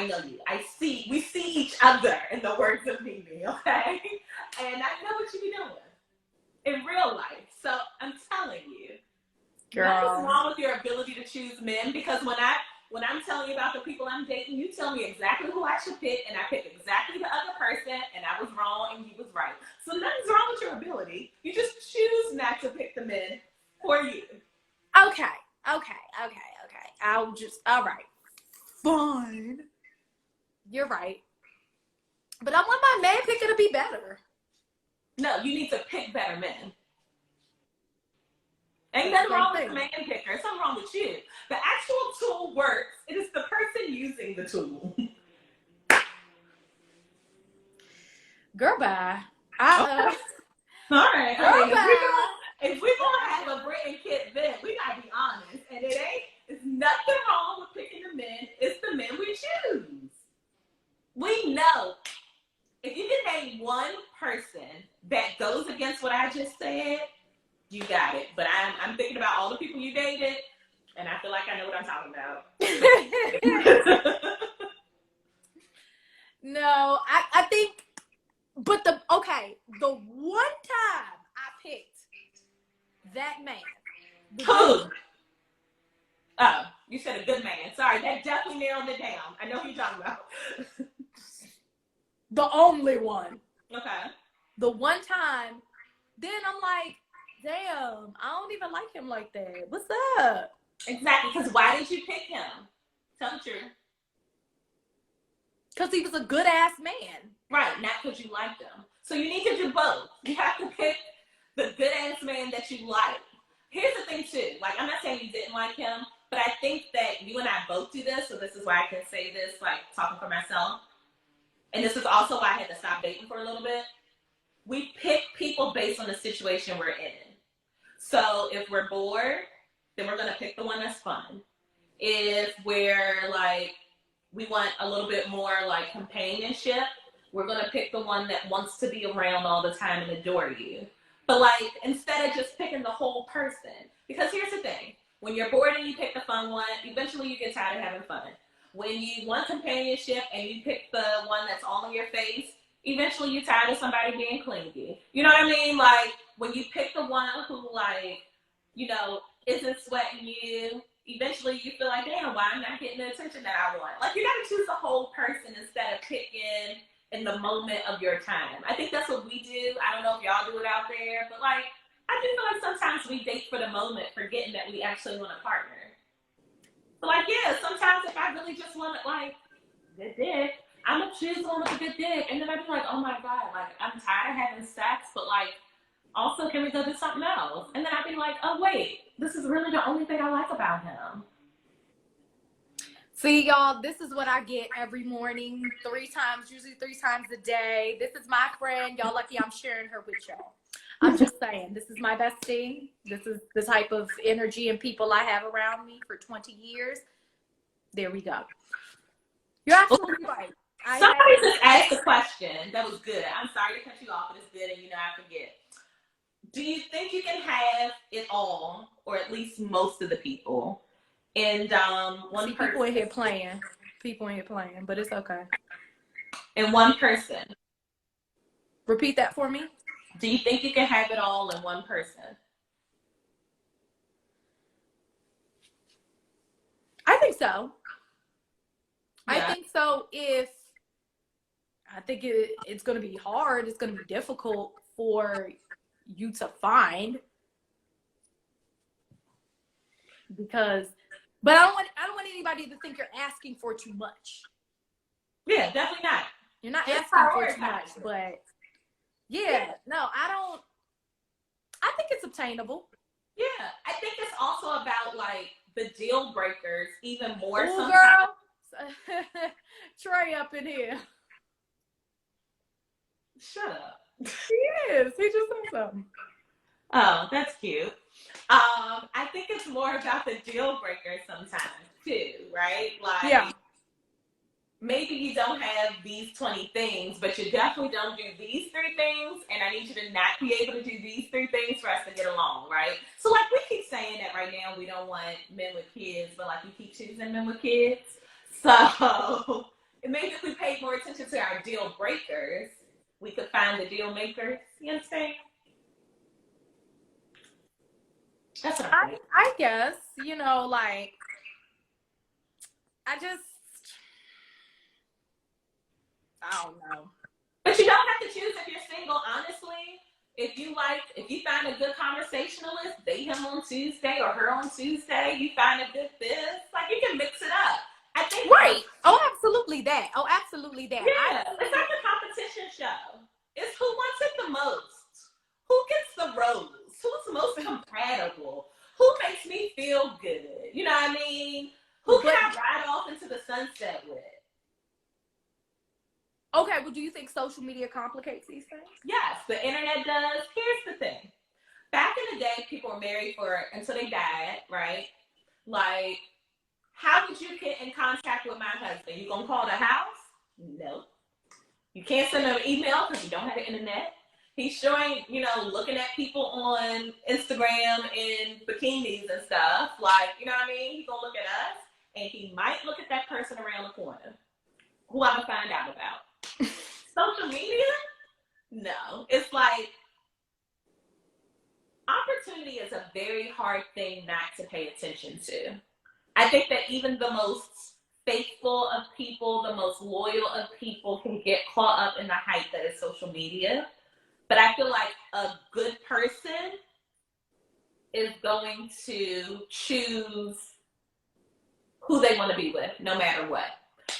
S2: know you. We see each other, in the words of Mimi, okay? And I know what you be doing in real life. So I'm telling you, nothing's wrong with your ability to choose men, because when I'm telling you about the people I'm dating, you tell me exactly who I should pick, and I pick exactly the other person, and I was wrong and you was right. So nothing's wrong with your ability. You just choose not to pick the men for you.
S1: Okay. All right. Fine. You're right. But I want my man picker to be better.
S2: No, you need to pick better men. Ain't nothing wrong with the man picker. Something wrong with you. The actual tool works. It is the person using the tool.
S1: Girl, bye.
S2: All right.
S1: Girl, bye.
S2: If we're gonna have a Britt and Kit event, we gotta be honest. And it's nothing wrong with picking the men. It's the men we choose. We know. If you can name one person that goes against what I just said, you got it. But I'm thinking about all the people you dated, and I feel like I know what I'm talking about.
S1: No, I think, but the one time I picked that man.
S2: Who? Oh, you said a good man. Sorry, that definitely narrowed it down. I know who you're talking about.
S1: The only one.
S2: Okay.
S1: The one time, then I'm like, damn, I don't even like him like that. What's up?
S2: Exactly, because why did you pick him? Tell the truth.
S1: Because he was a good ass man.
S2: Right, not because you liked him. So you need to do both. You have to pick the good ass man that you like. Here's the thing too, like, I'm not saying you didn't like him, but I think that you and I both do this, so this is why I can say this, like, talking for myself. And this is also why I had to stop dating for a little bit. We pick people based on the situation we're in. So if we're bored, then we're going to pick the one that's fun. If we're like, we want a little bit more like companionship, we're going to pick the one that wants to be around all the time and adore you. But like, instead of just picking the whole person, because here's the thing, when you're bored and you pick the fun one, eventually you get tired of having fun. When you want companionship and you pick the one that's all in your face, eventually you're tired of somebody being clingy. You know what I mean? Like, when you pick the one who, like, you know, isn't sweating you, eventually you feel like, damn, why I'm not getting the attention that I want? Like, you gotta choose the whole person instead of picking in the moment of your time. I think that's what we do. I don't know if y'all do it out there, but like, I do feel like sometimes we date for the moment, forgetting that we actually want a partner. But like, yeah, sometimes if I really just want like good dick, I'm gonna choose one with a good dick, and then I'd be like, oh my god, like I'm tired of having sex, but like, also can we go do something else? And then I'd be like, oh wait, this is really the only thing I like about him.
S1: See, y'all, this is what I get every morning, usually three times a day. This is my friend. Y'all lucky I'm sharing her with y'all. I'm just saying, this is my bestie. This is the type of energy and people I have around me for 20 years. There we go. You're absolutely right.
S2: Somebody just asked a question that was good. I'm sorry to cut you off, but it's good, and I forget. Do you think you can have it all, or at least most of the people? And one person.
S1: People in here playing. But it's okay.
S2: And one person.
S1: Repeat that for me.
S2: Do you think you can have it all in one person?
S1: I think so.
S2: Yeah.
S1: I think so. I think it's going to be hard. It's going to be difficult for you to find, but I don't want anybody to think you're asking for too much.
S2: Yeah, definitely not.
S1: You're not asking for too much, but yeah, no, I think it's obtainable.
S2: Yeah, I think it's also about like the deal breakers even more.
S1: Ooh, girl. Trey up in here.
S2: Shut up.
S1: He is. He just said something.
S2: Oh, that's cute. I think it's more about the deal breakers sometimes too, right? Like, yeah. Maybe you don't have these 20 things, but you definitely don't do these 3 things, and I need you to not be able to do these 3 things for us to get along, right? So, like, we keep saying that right now we don't want men with kids, but, like, we keep choosing men with kids. So, maybe if we paid more attention to our deal breakers, we could find the deal makers. You understand? That's what I think.
S1: I guess, like, I don't know.
S2: But you don't have to choose if you're single, honestly. If you find a good conversationalist, date him on Tuesday or her on Tuesday. You find a good this, like, you can mix it up. I think.
S1: Right. Oh, absolutely that.
S2: Yeah, it's like a competition show. It's who wants it the most. Who gets the rose? Who's most compatible? Who makes me feel good? You know what I mean? Who can I ride off into the sunset with?
S1: Okay, well, do you think social media complicates these things?
S2: Yes, the internet does. Here's the thing. Back in the day, people were married until they died, right? Like, how would you get in contact with my husband? You gonna call the house? No. You can't send him an email because you don't have the internet. He's showing, looking at people on Instagram in bikinis and stuff. Like, you know what I mean? He's gonna look at us, and he might look at that person around the corner who I'm gonna find out about. Social media? No. It's like, opportunity is a very hard thing not to pay attention to. I think that even the most faithful of people, the most loyal of people can get caught up in the hype that is social media. But I feel like a good person is going to choose who they want to be with, no matter what.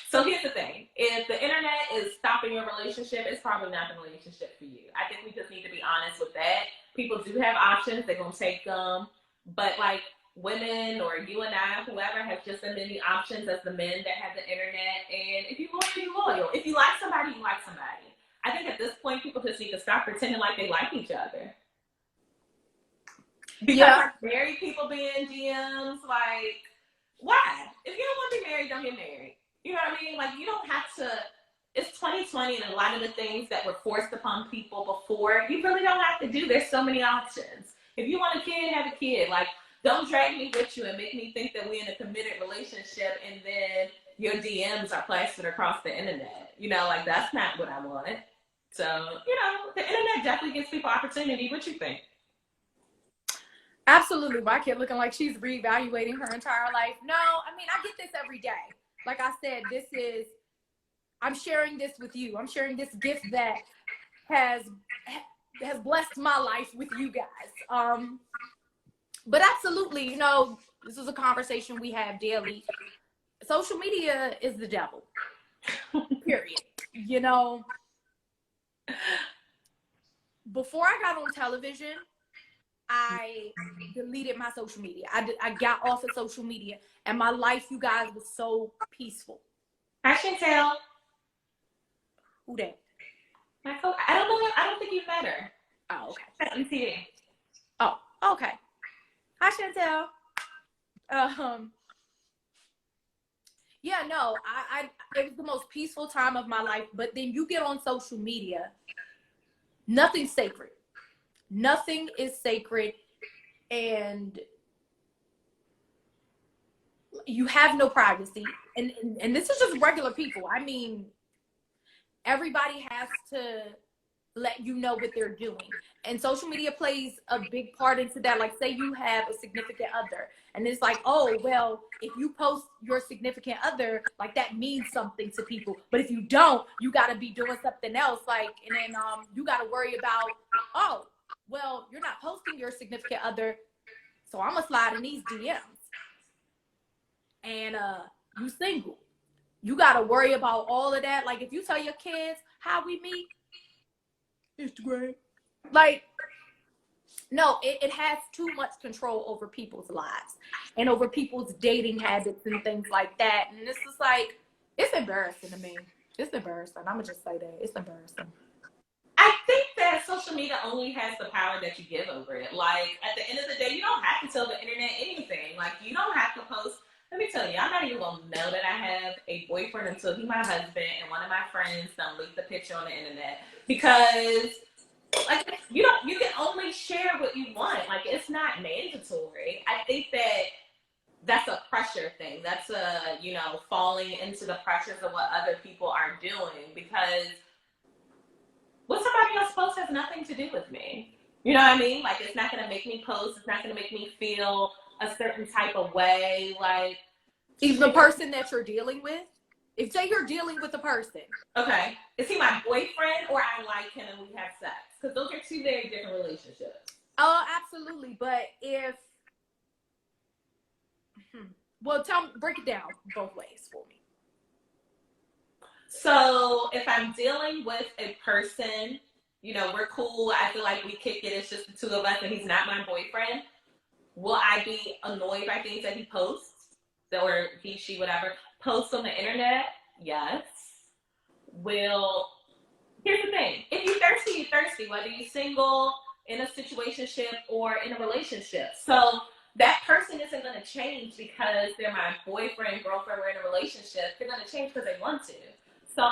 S2: So here's the thing. If the internet is stopping your relationship, it's probably not the relationship for you. I think we just need to be honest with that. People do have options. They're going to take them. But, like, women or you and I, whoever, have just as many options as the men that have the internet. And if you're loyal, you're loyal. If you like somebody, you like somebody. I think at this point, people just need to stop pretending like they like each other. Because married people be in DMs, like, why? If you don't want to be married, don't get married. You know what I mean? Like, you don't have to. It's 2020, and a lot of the things that were forced upon people before, you really don't have to do. There's so many options. If you want a kid, have a kid. Like, don't drag me with you and make me think that we're in a committed relationship and then your DMs are plastered across the internet. Like, that's not what I want. So, the internet definitely gives people opportunity. What you think?
S1: Absolutely. My kid looking like she's reevaluating her entire life. No, I mean, I get this every day. Like I said, I'm sharing this with you. I'm sharing this gift that has blessed my life with you guys. But absolutely, this is a conversation we have daily. Social media is the devil. Period. Before I got on television, I deleted my social media. I got off of social media, and my life, you guys, was so peaceful.
S2: I can tell.
S1: Who that?
S2: I don't know. I don't think you met her.
S1: Oh, okay.
S2: Let me see.
S1: Oh, okay. Hi, Chantel. Yeah, no, it was the most peaceful time of my life. But then you get on social media, nothing's sacred. Nothing is sacred, and you have no privacy. And this is just regular people. I mean, everybody has to let you know what they're doing, and social media plays a big part into that. Like, say you have a significant other, and it's like, oh well, if you post your significant other, like, that means something to people, but if you don't, you got to be doing something else, like, and then you got to worry about, oh well, you're not posting your significant other, so I'm gonna slide in these DMs, and you single, you got to worry about all of that. Like, if you tell your kids how we meet, Instagram. Like, no, it has too much control over people's lives and over people's dating habits and things like that. And this is like, it's embarrassing to me. It's embarrassing. I'm gonna just say that. It's embarrassing.
S2: I think that social media only has the power that you give over it. Like, at the end of the day, you don't have to tell the internet anything. Like, you don't have to post. Let me tell you, I'm not even gonna know that I have a boyfriend until he's my husband and one of my friends don't leak the picture on the internet, because like, you can only share what you want. Like, it's not mandatory. I think that that's a pressure thing. That's falling into the pressures of what other people are doing, because what somebody else posts has nothing to do with me. You know what I mean? Like, it's not going to make me post. It's not going to make me feel a certain type of way. Like,
S1: even the person that you're dealing with, if say you're dealing with a person.
S2: Okay. Is he my boyfriend, or I like him and we have sex? Because those are two very different relationships.
S1: Oh, absolutely. But if, well, break it down both ways for me.
S2: So if I'm dealing with a person, we're cool, I feel like we kick it, it's just the two of us and he's not my boyfriend, will I be annoyed by things that he posts, or he, she, whatever, posts on the internet? Yes. Here's the thing. If you're thirsty, you're thirsty, whether you're single, in a situationship, or in a relationship. So that person isn't going to change because they're my boyfriend, girlfriend, we're in a relationship. They're going to change because they want to. So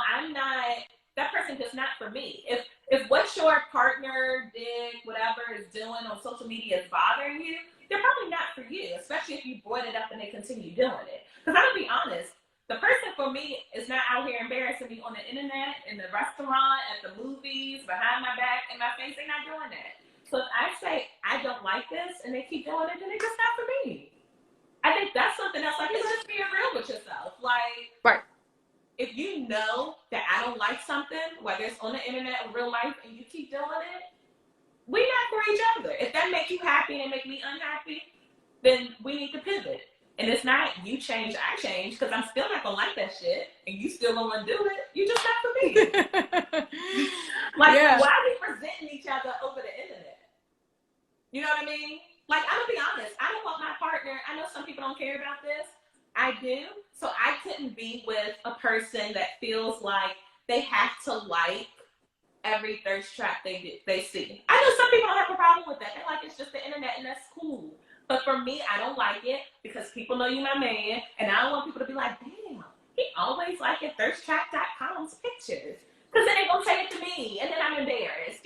S2: that person is not for me. If what your partner did, whatever is doing on social media is bothering you, they're probably not for you, especially if you brought it up and they continue doing it. Because I'm going to be honest, the person for me is not out here embarrassing me on the internet, in the restaurant, at the movies, behind my back, in my face. They're not doing that. So if I say, I don't like this, and they keep doing it, then they're just not for me. I think that's something else. Like, it's just being real with yourself. Like,
S1: right.
S2: If you know that I don't like something, whether it's on the internet or real life, and you keep doing it, we're not for each other. If that makes you happy and make me unhappy, then we need to pivot. And it's not you change, I change, because I'm still not going to like that shit, and you still don't want to do it. You're just not for me. Like, why are we presenting each other over the internet? You know what I mean? Like, I'm going to be honest. I don't want my partner. I know some people don't care about this. I do. So I couldn't be with a person that feels like they have to like every thirst trap they see. I know some people don't have a problem with that. They're like, it's just the internet, and that's cool. But for me, I don't like it because people know you my man, and I don't want people to be like, damn, he always liking thirsttrap.com's pictures. Because then they're going to take it to me, and then I'm embarrassed,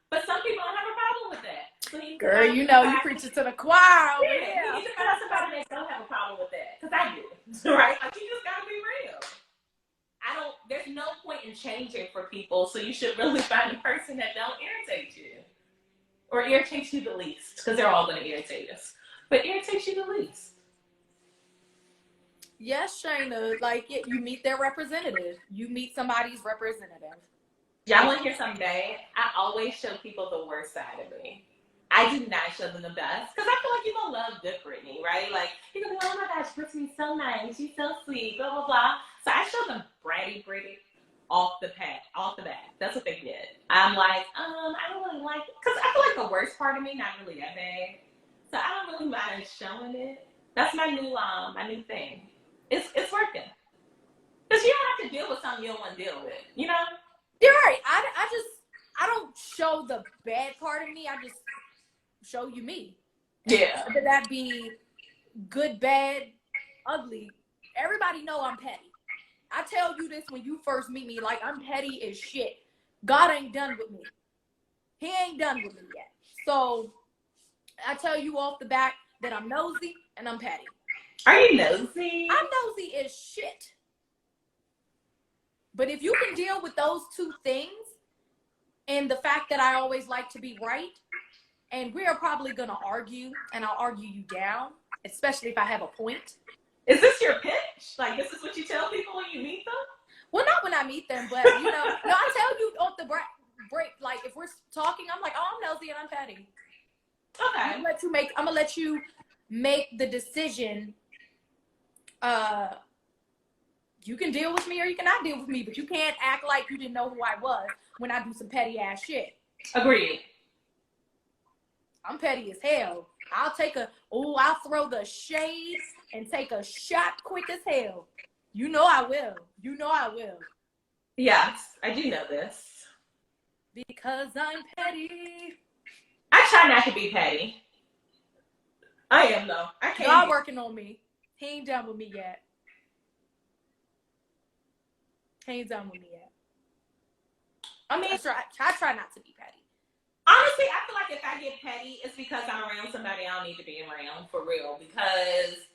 S2: But some people don't have a problem with that. So
S1: girl, you preaching to the choir.
S2: Yeah. You need to find somebody that don't have a problem with that. Because I do. Right? Like, you just got to be real. There's no point in changing for people, so you should really find a person that don't irritate you. Or irritates you the least, because they're all going to irritate us. But irritates you the least.
S1: Yes, Shayna. Like, you meet their representative. You meet somebody's representative.
S2: Y'all want to hear something bad? I always show people the worst side of me. I do not show them the best. Because I feel like you're going to love good Brittany, right? Like, you're going to be like, oh my gosh, Brittany's so nice. She's so sweet, blah, blah, blah. So I show them bratty Brittany off the bat. That's what they did. I'm like, I don't really like it. Because I feel like the worst part of me, not really that bad. So I don't really mind showing it. That's my new thing. It's working. Because you don't have to deal with something you don't want to deal with, you know?
S1: You're right. I don't show the bad part of me. I just show you me.
S2: Yeah.
S1: Whether that be good, bad, ugly. Everybody know I'm petty. I tell you this when you first meet me, like, I'm petty as shit. God ain't done with me. He ain't done with me yet. So I tell you off the bat that I'm nosy and I'm petty.
S2: Are you nosy?
S1: I'm nosy as shit. But if you can deal with those two things and the fact that I always like to be right, and we are probably going to argue, and I'll argue you down, especially if I have a point.
S2: Is this your pitch? Like, this is what you tell people when you meet them?
S1: Well, not when I meet them, but, you know, no, I tell you off the break, like, if we're talking, I'm like, oh, I'm nosy and I'm petty.
S2: Okay.
S1: I'm gonna let you make the decision. You can deal with me or you cannot deal with me, but you can't act like you didn't know who I was when I do some petty ass shit.
S2: Agreed.
S1: I'm petty as hell. I'll throw the shade and take a shot quick as hell. You know I will.
S2: Yes, I do know this.
S1: Because I'm petty.
S2: I try not to be petty. I am, though. I can't.
S1: Y'all working on me. He ain't done with me yet. I mean, I try not to be petty.
S2: Honestly, I feel like if I get petty, it's because I'm around somebody I don't need to be around, for real. Because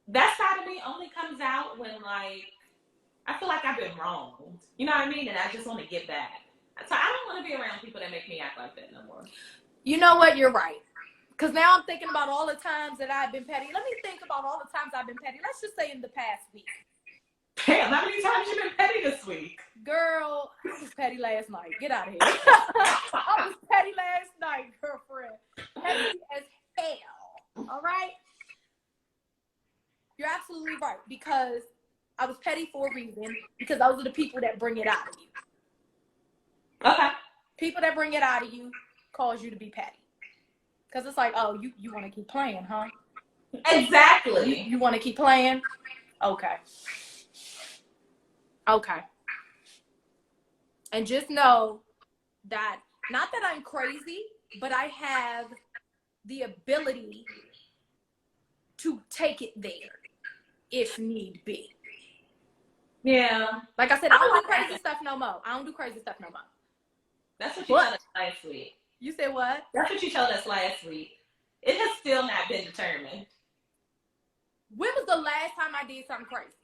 S2: that side of me only comes out when, like, I feel like I've been wronged. You know what I mean? And I just want to get back. So I don't want to be around people that make me act like that no more.
S1: You know what? You're right. Because now I'm thinking about all the times that I've been petty. Let me think about all the times I've been petty. Let's just say in the past week.
S2: Damn, how many times you been petty this week?
S1: Girl, I was petty last night. Get out of here. I was petty last night, girlfriend. Petty as hell. All right? You're absolutely right. Because I was petty for a reason. Because those are the people that bring it out of you.
S2: Okay.
S1: People that bring it out of you cause you to be petty. Because it's like, oh, you want to keep playing, huh?
S2: Exactly.
S1: You want to keep playing? Okay. And just know that, not that I'm crazy, but I have the ability to take it there if need be.
S2: Yeah.
S1: Like I said, I don't do crazy stuff no more.
S2: That's what you told us last week.
S1: You said what?
S2: That's what you told us last week. It has still not been determined.
S1: When was the last time I did something crazy?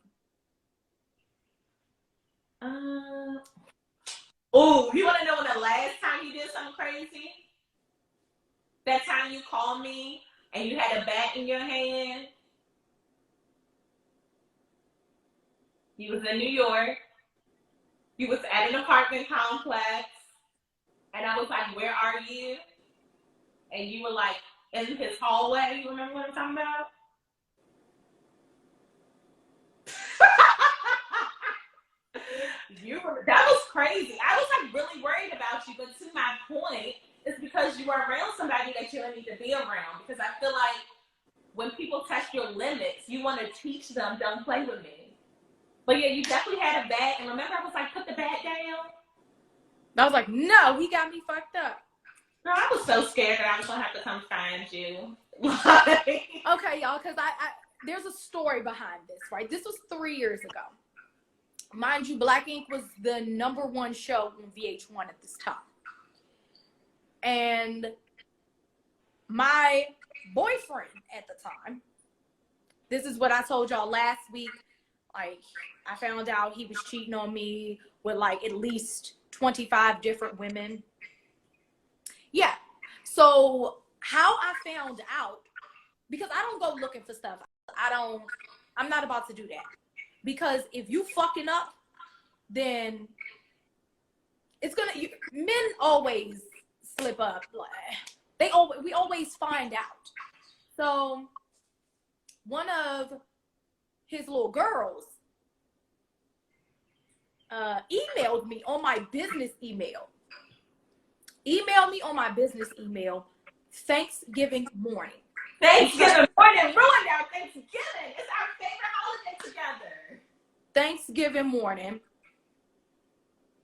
S2: Oh, you want to know when the last time you did something crazy? That time you called me and you had a bat in your hand? You was in New York. You was at an apartment complex. And I was like, where are you? And you were like, in his hallway. You remember what I'm talking about? That was crazy. I was like really worried about you, but to my point, it's because you are around somebody that you don't need to be around. Because I feel like when people test your limits, you want to teach them, don't play with me. But yeah, you definitely had a bat, and remember I was like, put the bat down?
S1: I was like, no, he got me fucked up.
S2: Girl, I was so scared that I was gonna have to come find you.
S1: Okay, y'all, because I there's a story behind this, right? This was 3 years ago. Mind you, Black Ink was the #1 show on VH1 at this time. And my boyfriend at the time, this is what I told y'all last week. Like, I found out he was cheating on me with like at least 25 different women. Yeah. So how I found out, because I don't go looking for stuff. I'm not about to do that. Because if you fucking up, then it's men always slip up. We always find out. So one of his little girls emailed me on my business email. Emailed me on my business email Thanksgiving morning.
S2: Thanksgiving morning ruined our Thanksgiving. It's our favorite holiday together.
S1: Thanksgiving morning,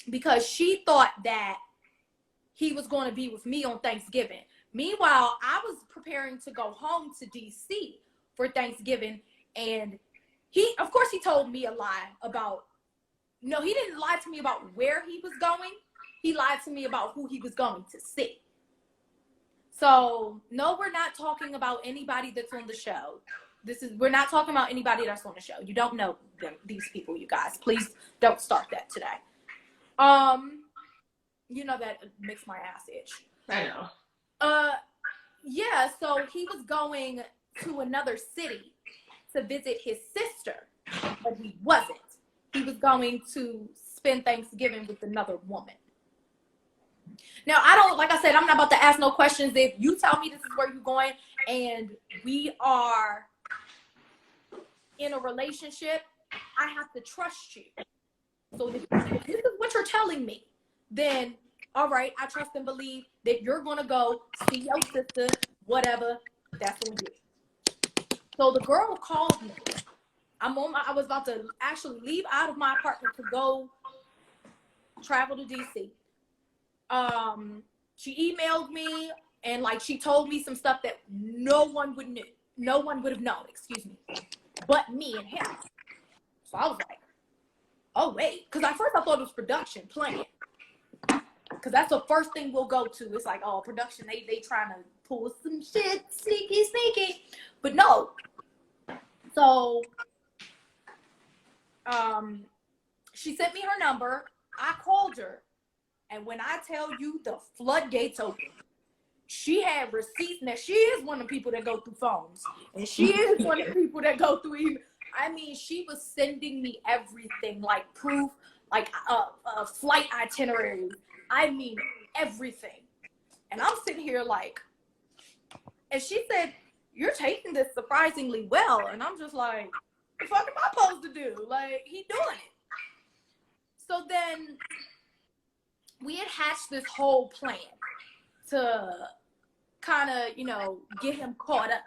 S1: because she thought that he was going to be with me on Thanksgiving. Meanwhile, I was preparing to go home to DC for Thanksgiving, and he told me a lie about, no, he didn't lie to me about where he was going. He lied to me about who he was going to see. So, no, we're not talking about anybody that's on the show. We're not talking about anybody that's on the show. You don't know them, these people, you guys. Please don't start that today. You know that makes my ass itch.
S2: I know.
S1: Yeah, so he was going to another city to visit his sister, but he wasn't. He was going to spend Thanksgiving with another woman. Now, like I said, I'm not about to ask no questions. If you tell me this is where you're going and we are in a relationship, I have to trust you. So if this is what you're telling me, then all right, I trust and believe that you're going to go see your sister, whatever, that's on you. So the girl called me. I was about to actually leave out of my apartment to go travel to DC. She emailed me and like she told me some stuff that no one would have known, but me and him. So I was like, oh wait, because at first I thought it was production playing. Because that's the first thing we'll go to. It's like, oh, production, they trying to pull some shit, sneaky. But no. So, she sent me her number. I called her. And when I tell you the floodgates open, she had receipts. Now, she is one of the people that go through phones. And she is one of the people that go through email. I mean, she was sending me everything, like proof, like flight itineraries. I mean, everything. And I'm sitting here like, and she said, you're taking this surprisingly well. And I'm just like, what the fuck am I supposed to do? Like, he doing it. So then we had hatched this whole plan to kind of, get him caught up.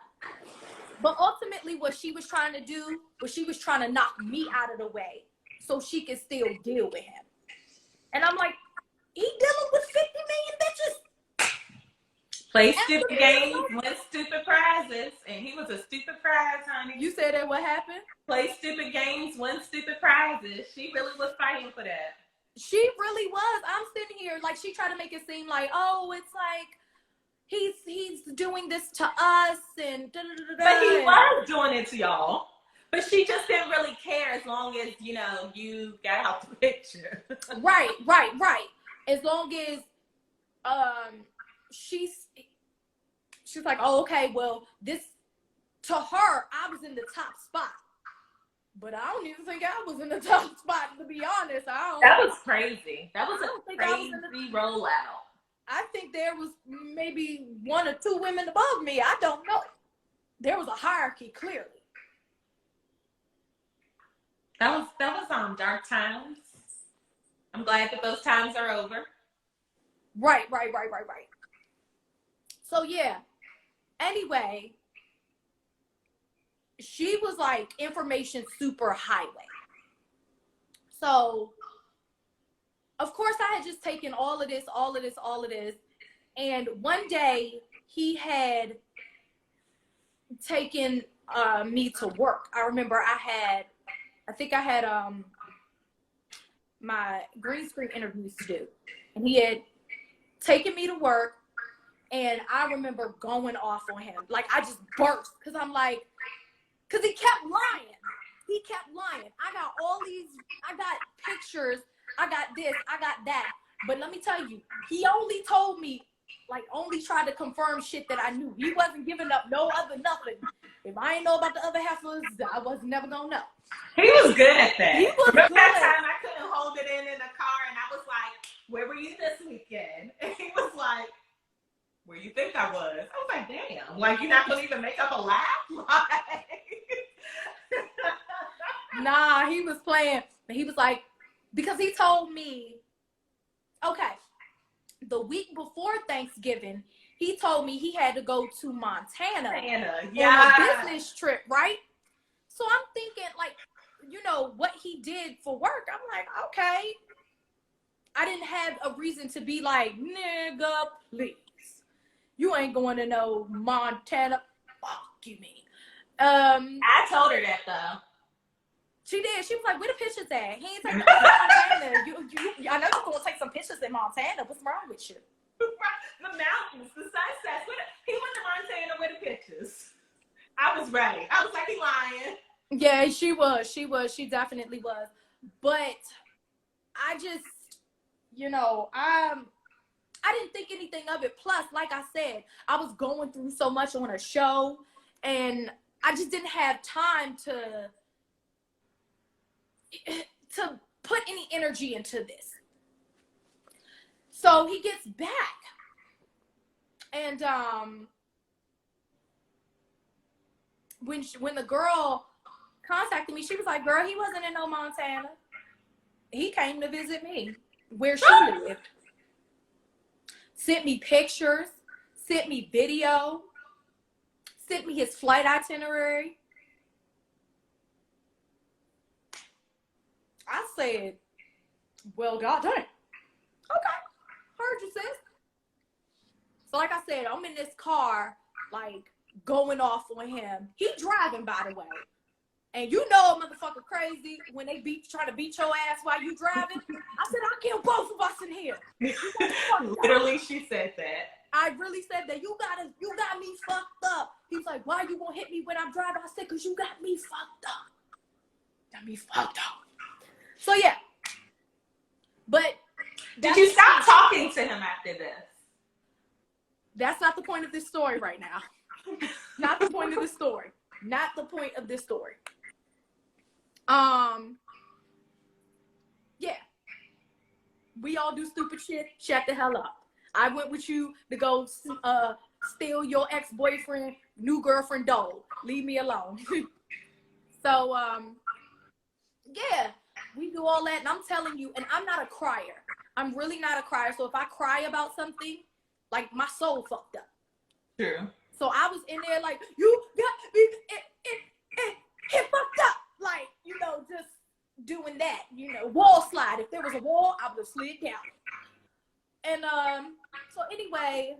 S1: But ultimately what she was trying to do was she was trying to knock me out of the way so she could still deal with him. And I'm like, he dealing with 50 million bitches.
S2: Play stupid games, win stupid prizes. And he was a stupid prize, honey.
S1: You said that what happened?
S2: Play stupid games, win stupid prizes. She really was fighting for that.
S1: She really was. I'm sitting here like she tried to make it seem like, oh, it's like he's doing this to us and da-da-da-da-da.
S2: But he was doing it to y'all. But she just didn't really care as long as, you got out the picture.
S1: Right. As long as she's like, oh, okay, well, this, to her, I was in the top spot. But I don't even think I was in the top spot, to be honest.
S2: That was crazy. That was a crazy rollout.
S1: I think there was maybe one or two women above me. I don't know. There was a hierarchy, clearly.
S2: That was dark times. I'm glad that those times are over.
S1: Right. So yeah. Anyway, she was like information super highway. So of course I had just taken all of this. And one day he had taken me to work. I remember I think I had my green screen interviews to do. And he had taken me to work. And I remember going off on him. Like, I just burst. Because I'm like, because he kept lying. I got pictures. I got this. I got that. But let me tell you, he only told me, only tried to confirm shit that I knew. He wasn't giving up no other nothing. If I ain't know about the other half of it, I was never going to know.
S2: He was good at that.
S1: He was
S2: Remember
S1: good.
S2: That time I couldn't hold it in the car, and I was like, where were you this weekend? And he was like, where you think I was? I was like, damn. Like, you're not going to even make up a laugh?
S1: Nah, he was playing. And he was like, because he told me, okay, the week before Thanksgiving, he told me he had to go to Montana on a business trip, right? So I'm thinking, like, you know, what he did for work. I'm like, okay. I didn't have a reason to be like, nigga, please. You ain't going to no Montana. Fuck you mean.
S2: I told her that, though.
S1: She did. She was like, where the pictures at? He ain't taking pictures in Montana. I know you're going to take some pictures in Montana. What's wrong with you?
S2: The mountains, the sunsets. He went to Montana with the pictures. I was right. I was like, he lying.
S1: Yeah, she was. She definitely was. But I just, you know, I didn't think anything of it. Plus, like I said, I was going through so much on a show, and I just didn't have time to put any energy into this. So he gets back, and when the girl contacted me, she was like, girl, he wasn't in no Montana. He came to visit me where she lived. Sent me pictures, sent me video, sent me his flight itinerary. I said, well, goddamn. Okay, heard you, sis. So like I said, I'm in this car, like, going off on him. He driving, by the way. And you know a motherfucker crazy when they trying to beat your ass while you driving. I said, I'll kill both of us in here.
S2: Literally, she said that.
S1: I really said that. You got me fucked up. He was like, why you gonna hit me when I'm driving? I said, because you got me fucked up. Got me fucked up. So yeah. But
S2: did you stop talking to him after this?
S1: That's not the point of this story right now. Not the point of this story. Not the point of this story. Yeah. We all do stupid shit. Shut the hell up. I went with you to go steal your ex-boyfriend, new girlfriend doll. Leave me alone. So, yeah, we do all that. And I'm telling you, and I'm not a crier. I'm really not a crier. So if I cry about something, like, my soul fucked up.
S2: True.
S1: So I was in there like, you got me, it fucked up. Like, you know, just doing that, you know, wall slide. If there was a wall, I would have slid down. And so anyway,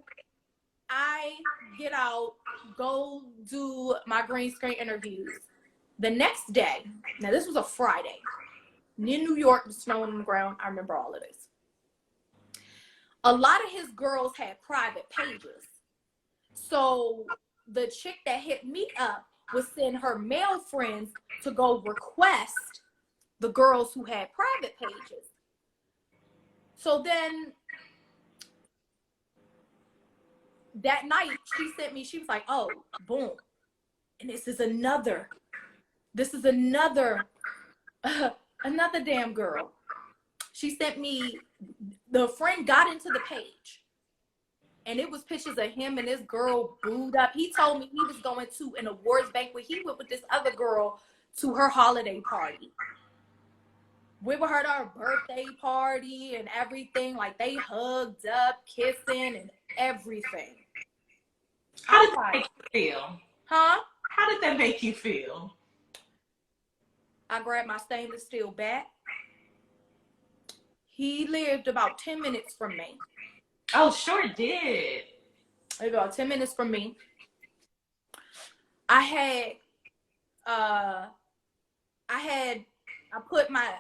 S1: I get out, go do my green screen interviews. The next day, now this was a Friday, in New York, the snowing on the ground. I remember all of this. A lot of his girls had private pages. So the chick that hit me up would send her male friends to go request the girls who had private pages. So then that night she sent me, she was like, oh, boom. And this is another another damn girl. She sent me, the friend got into the page. And it was pictures of him and this girl booed up. He told me he was going to an awards banquet. He went with this other girl to her holiday party. We were her at our birthday party and everything. Like, they hugged up, kissing and everything.
S2: How did that make you feel?
S1: Huh?
S2: How did that make you feel?
S1: I grabbed my stainless steel bat. He lived about 10 minutes from me.
S2: Oh, sure did.
S1: About 10 minutes from me. I put my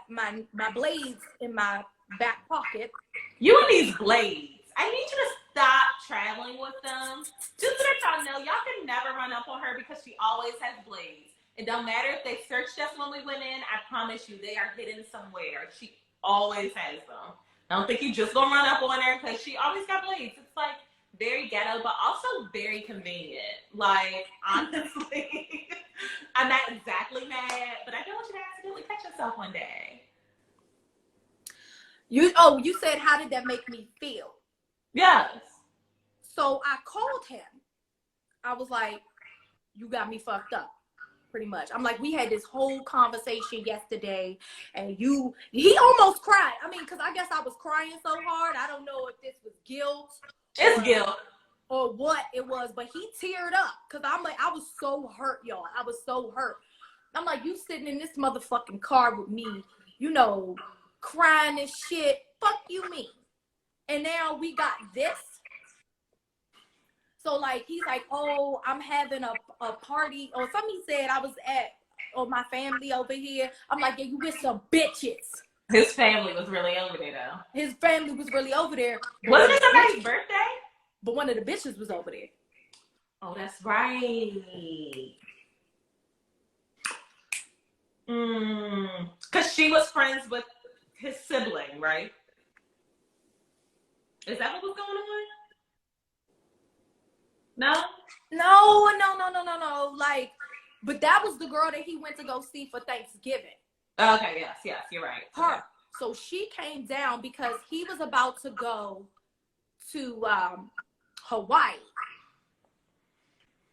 S1: blades in my back pocket.
S2: You and these blades. I need you to stop traveling with them. Just so that y'all know, y'all can never run up on her because she always has blades. It don't matter if they searched us when we went in. I promise you, they are hidden somewhere. She always has them. I don't think you just gonna run up on her because she always got blades. It's like very ghetto, but also very convenient. Like, honestly, I'm not exactly mad, but I don't want you to accidentally cut yourself one day.
S1: You said, how did that make me feel?
S2: Yes.
S1: So I called him. I was like, you got me fucked up. pretty much. I'm like, we had this whole conversation yesterday, and he almost cried. I mean, because I guess I was crying so hard. I don't know if this was guilt.
S2: It's guilt.
S1: Or what it was, but he teared up. Because I'm like, I was so hurt, y'all. I was so hurt. I'm like, you sitting in this motherfucking car with me, you know, crying and shit. Fuck you mean. And now we got this. So, like, he's like, oh, I'm having a party. Or something he said I was at, or my family over here. I'm like, yeah, you with some bitches.
S2: His family was really over there, though.
S1: His family was really over there.
S2: Wasn't it somebody's birthday?
S1: But one of the bitches was over there.
S2: Oh, that's right. Because she was friends with his sibling, right? Is that what was going on? No?
S1: No. Like, but that was the girl that he went to go see for Thanksgiving.
S2: Okay, yes, you're right.
S1: Her.
S2: Okay.
S1: So she came down because he was about to go to Hawaii,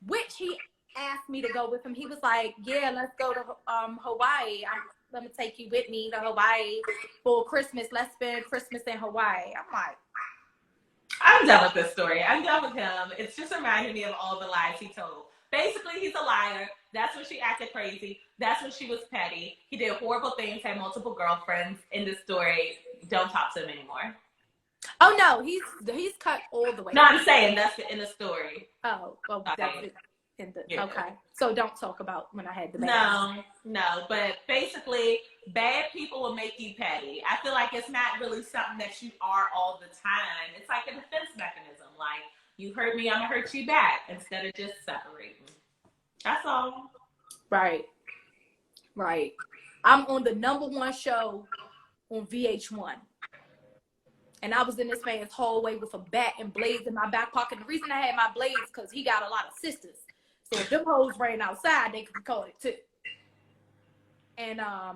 S1: which he asked me to go with him. He was like, yeah, let's go to Hawaii. Let me take you with me to Hawaii for Christmas. Let's spend Christmas in Hawaii. I'm like,
S2: I'm done with this story. I'm done with him. It's just reminding me of all the lies he told. Basically, he's a liar. That's when she acted crazy. That's when she was petty. He did horrible things, had multiple girlfriends. In the story, don't talk to him anymore.
S1: Oh no, he's cut all the way.
S2: No, I'm saying that's in the story.
S1: Oh, well,
S2: okay.
S1: that's it.
S2: Yeah.
S1: Okay, so don't talk about when I had the bad.
S2: No, but basically, bad people will make you petty. I feel like it's not really something that you are all the time. It's like a defense mechanism. Like, you hurt me, I'm gonna hurt you back, instead of just separating. That's all.
S1: Right. I'm on the #1 show on VH1. And I was in this man's hallway with a bat and blades in my back pocket. The reason I had my blades because he got a lot of sisters. So if them hoes ran outside, they could record it too. And I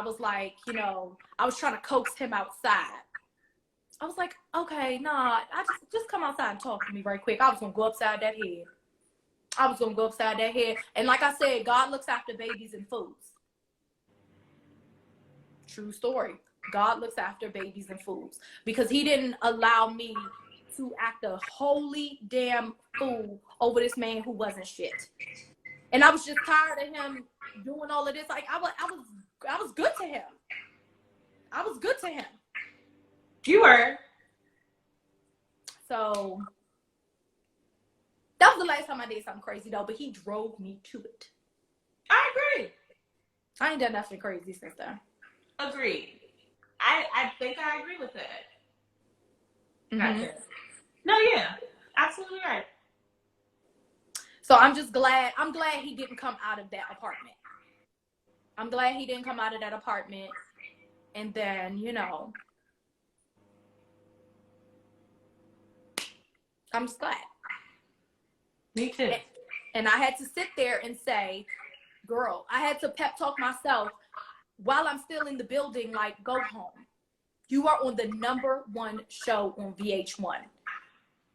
S1: was like, you know, I was trying to coax him outside. I was like, okay, nah, I just come outside and talk to me right quick. I was gonna go upside that head. And like I said, God looks after babies and fools. True story. God looks after babies and fools, because he didn't allow me to act a holy damn fool over this man who wasn't shit. And I was just tired of him doing all of this. Like, I was good to him. I was good to him.
S2: You were.
S1: So that was the last time I did something crazy though, but he drove me to it.
S2: I agree.
S1: I ain't done nothing crazy since then.
S2: Agreed. I think I agree with that.
S1: Mm-hmm.
S2: Gotcha. No, yeah. Absolutely right.
S1: So I'm glad he didn't come out of that apartment. And then, you know, I'm just glad.
S2: Me too.
S1: And I had to sit there and say, girl, I had to pep talk myself while I'm still in the building, like, go home. You are on the #1 show on VH1.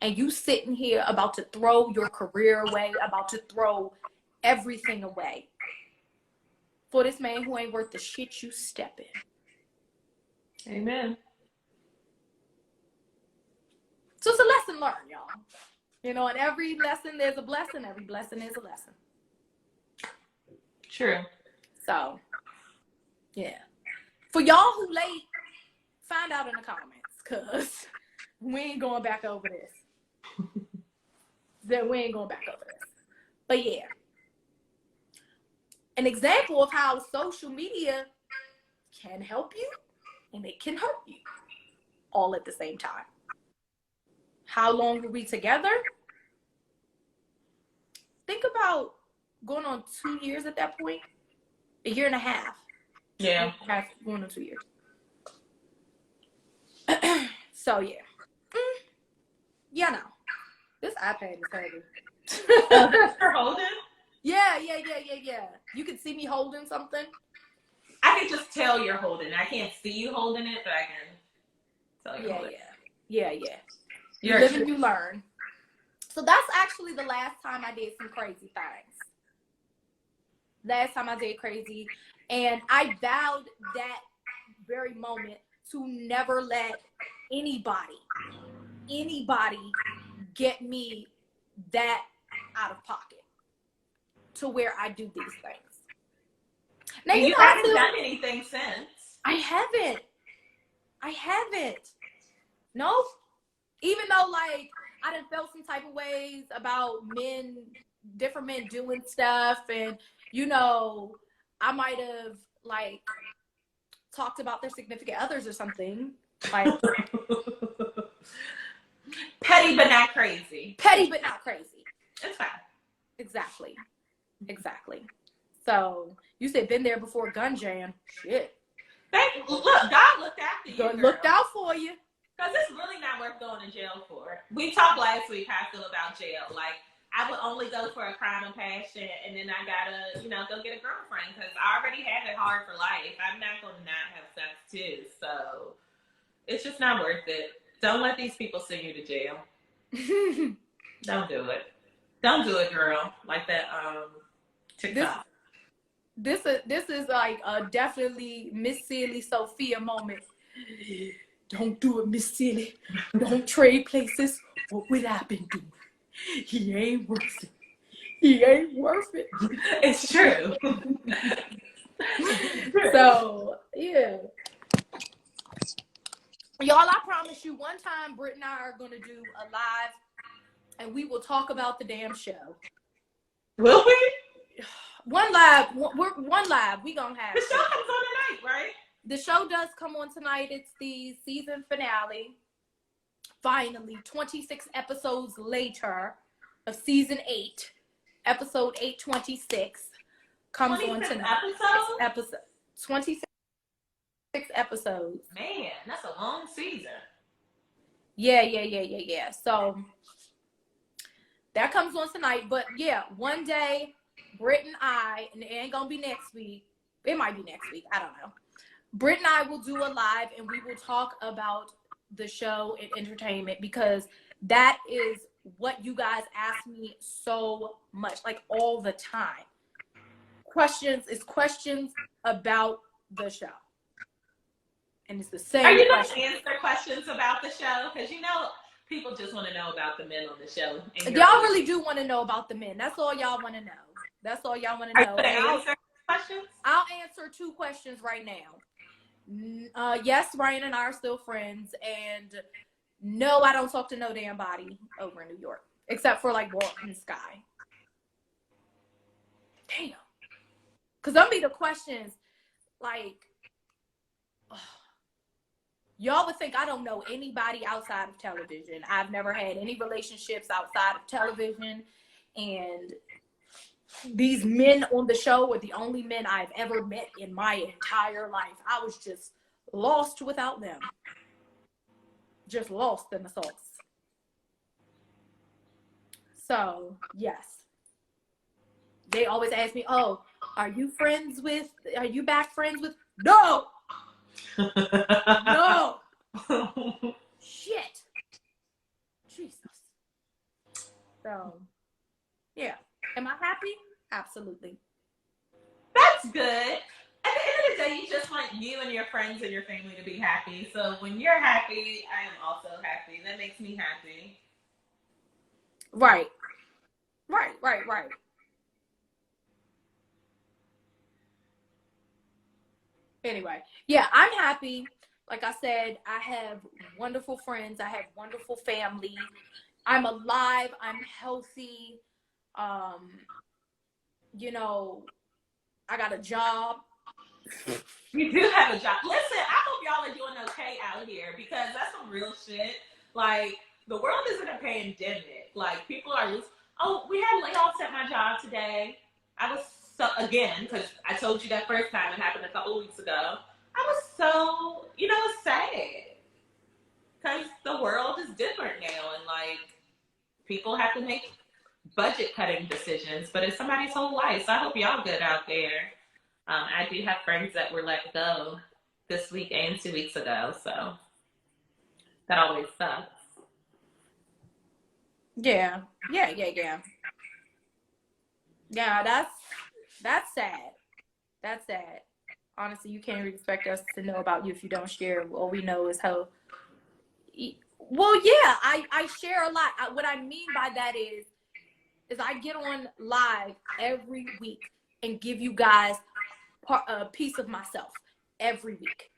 S1: And you sitting here about to throw your career away, about to throw everything away for this man who ain't worth the shit you step in.
S2: Amen.
S1: So it's a lesson learned, y'all. You know, in every lesson there's a blessing. Every blessing is a lesson.
S2: True.
S1: So, yeah. For y'all who late, find out in the comments, because we ain't going back over this. But yeah. An example of how social media can help you and it can hurt you all at the same time. How long were we together? Think about going on 2 years at that point. A year and a half.
S2: Yeah.
S1: Going on 2 years. So yeah. Yeah, no. This iPad is heavy.
S2: You're holding?
S1: Yeah. You can see me holding something.
S2: I can just tell you're holding it. I can't see you holding it, but I can tell you're holding it.
S1: Yeah. You live and you learn. So that's actually the last time I did some crazy things. last time I did crazy. And I vowed that very moment to never let anybody get me that out of pocket to where I do these things. Now,
S2: and you haven't done anything since.
S1: I haven't. No. Even though, like, I done felt some type of ways about different men doing stuff, and, you know, I might have, like, talked about their significant others or something. Like,
S2: petty but not crazy. It's fine.
S1: Exactly. So, you said been there before gun jam. Shit.
S2: Look, God looked after you, girl.
S1: Looked out for you.
S2: Because it's really not worth going to jail for. We talked last week how I feel about jail. Like, I would only go for a crime of passion, and then I gotta, go get a girlfriend because I already have it hard for life. I'm not gonna not have sex too, so it's just not worth it. Don't let these people send you to jail. Don't do it. Don't do it, girl. Like that TikTok.
S1: This is like a definitely Miss Silly Sophia moment. Don't do it, Miss Silly. Don't trade places. What would I been doing? He ain't worth it.
S2: It's true.
S1: So, yeah. Y'all, I promise you, one time Britt and I are going to do a live, and we will talk about the damn show.
S2: Will we?
S1: One live. We going to have
S2: the show comes on tonight, right?
S1: The show does come on tonight. It's the season finale. Finally, 26 episodes later of season 8, episode 826 comes on tonight. Episode 26 episodes.
S2: Man, that's a long season.
S1: Yeah. So that comes on tonight. But yeah, one day, Britt and I, and it ain't gonna be next week. It might be next week. I don't know. Britt and I will do a live, and we will talk about the show and entertainment, because that is what you guys ask me so much, like all the time. Questions about the show. And it's the same.
S2: Are you going to answer questions about the show? Because people just want to know about the men on the show.
S1: Y'all really do want to know about the men. That's all y'all want to know. Are you going to answer
S2: questions?
S1: I'll answer 2 questions right now. Yes, Ryan and I are still friends, and no, I don't talk to no damn body over in New York, except for like Walt and Sky. Damn. Because them be the questions, like, y'all would think I don't know anybody outside of television. I've never had any relationships outside of television, and these men on the show were the only men I've ever met in my entire life. I was just lost without them. Just lost in the sauce. So, yes. They always ask me, oh, are you back friends with? No! No! Shit. Jesus. So, yeah. Am I happy? Absolutely.
S2: That's good. At the end of the day, you just want you and your friends and your family to be happy. So when you're happy, I am also happy. That makes me happy.
S1: Right. Anyway, yeah, I'm happy. Like I said, I have wonderful friends. I have wonderful family. I'm alive. I'm healthy. I got a job.
S2: You do have a job. Listen, I hope y'all are doing okay out here, because that's some real shit. Like, the world is in a pandemic. Like, people are just, we had layoffs at my job today. I was so, again, because I told you that first time, it happened a couple of weeks ago. I was so, sad. Because the world is different now, and, like, people have to make budget cutting decisions, but it's somebody's whole life. So I hope y'all good out there. I do have friends that were let go this week and 2 weeks ago, so that always sucks. Yeah,
S1: that's That's sad. That's sad. Honestly, you can't expect us to know about you if you don't share. All we know is how. Well, yeah, I share a lot. What I mean by that is I get on live every week and give you guys a piece of myself every week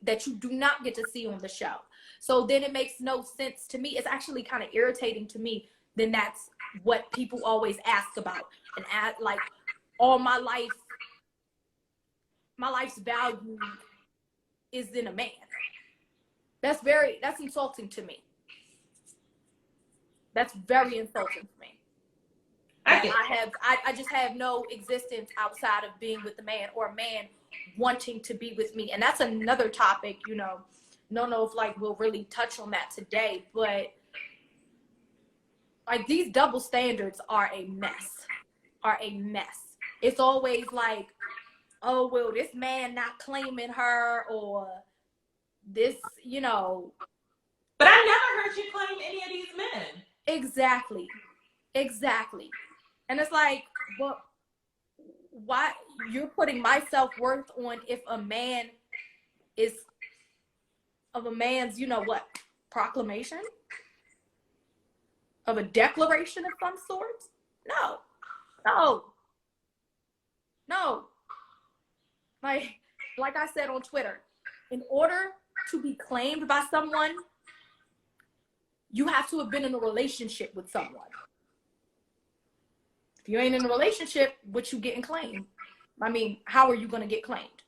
S1: that you do not get to see on the show. So then it makes no sense to me. It's actually kind of irritating to me. Then that's what people always ask about, and like all my life's value is in a man. That's insulting to me. That's very insulting to me. I just have no existence outside of being with the man, or a man wanting to be with me. And that's another topic, you know. Don't know if like we'll really touch on that today, but like these double standards are a mess. It's always like, oh well, this man not claiming her, or this, you know.
S2: But I never heard you claim any of these men.
S1: Exactly. And it's like, well, why you're putting my self-worth on if a man is of a man's, you know what, proclamation? Of a declaration of some sort? No. Like I said on Twitter, in order to be claimed by someone, you have to have been in a relationship with someone. If you ain't in a relationship, what you getting claimed? I mean, how are you going to get claimed?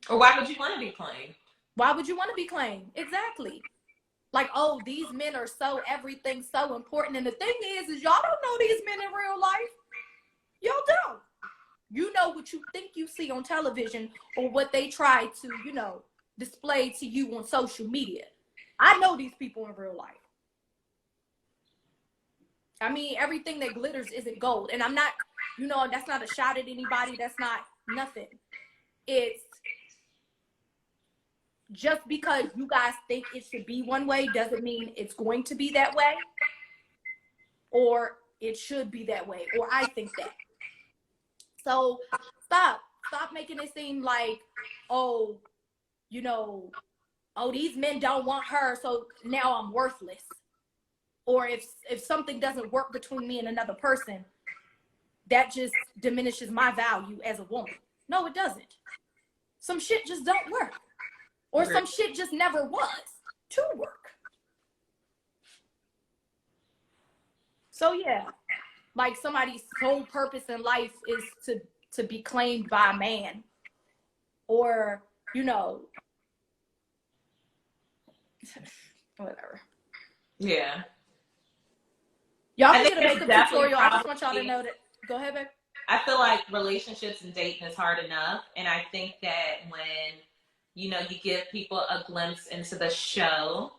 S2: Or why would you want to be claimed?
S1: Why would you want to be claimed? Exactly. Like, oh, these men are so everything, so important. And the thing is y'all don't know these men in real life. Y'all don't. You know what you think you see on television, or what they try to, you know, display to you on social media. I know these people in real life. I mean, everything that glitters isn't gold. And I'm not, you know, that's not a shot at anybody. That's not nothing. It's just because you guys think it should be one way doesn't mean it's going to be that way. Or it should be that way. Or I think that. So stop making it seem like, oh, you know, oh, these men don't want her, so now I'm worthless. Or if something doesn't work between me and another person, that just diminishes my value as a woman. No, it doesn't. Some shit just don't work. Or some shit just never was to work. So yeah, like somebody's sole purpose in life is to be claimed by a man. Or, you know, whatever.
S2: Yeah.
S1: Y'all can get a makeup tutorial. I just want y'all to know that. Go ahead, babe.
S2: I feel like relationships and dating is hard enough. And I think that when, you know, you give people a glimpse into the show,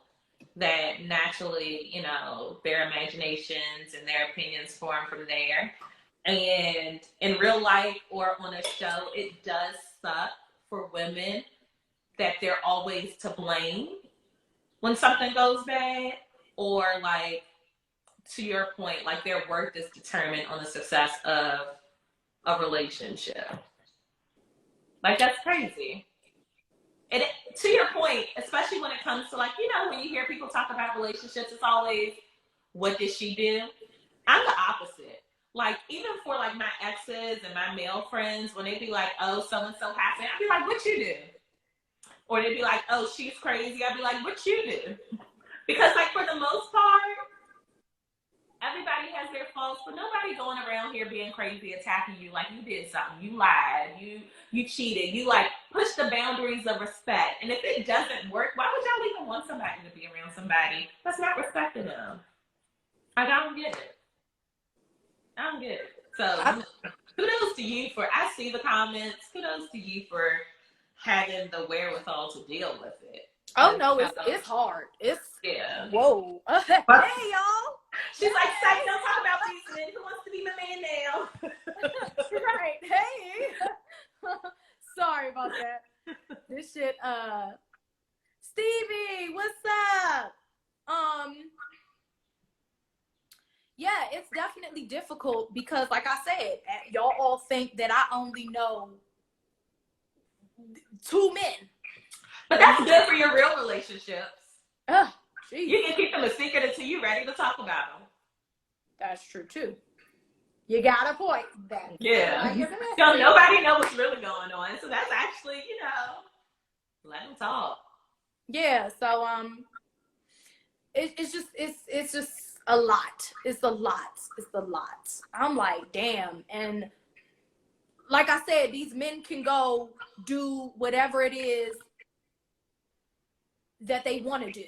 S2: that naturally, you know, their imaginations and their opinions form from there. And in real life or on a show, it does suck for women that they're always to blame when something goes bad, or like, to your point, like their worth is determined on the success of a relationship. Like, that's crazy. And to your point, especially when it comes to, like, you know, when you hear people talk about relationships, it's always, what did she do? I'm the opposite. Like, even for like my exes and my male friends, when they be like, oh, so-and-so happened, I'd be like, what you do? Or they'd be like, oh, she's crazy. I'd be like, what you do? Because like for the most part, everybody has their faults, but nobody going around here being crazy, attacking you like you did something, you lied, you cheated, you like push the boundaries of respect. And if it doesn't work, why would y'all even want somebody to be around somebody that's not respecting them? I don't get it. So kudos to you for, I see the comments, kudos to you for having the wherewithal to deal with it.
S1: Oh no, it's hard. It's whoa. Hey y'all.
S2: She's like, "Say, don't talk about these men. Who wants to be my man now?"
S1: Right. Hey. Sorry about that. This shit. Stevie, what's up? Yeah, it's definitely difficult because, like I said, y'all all think that I only know 2 men.
S2: But that's good for your real relationships. You can keep them a secret until you're ready to talk about them.
S1: That's true too. You got a point.
S2: Yeah. So nobody knows what's really going on. So that's actually, let them talk.
S1: Yeah. So it's just a lot. It's a lot. It's a lot. I'm like, damn. And like I said, these men can go do whatever it is that they want to do.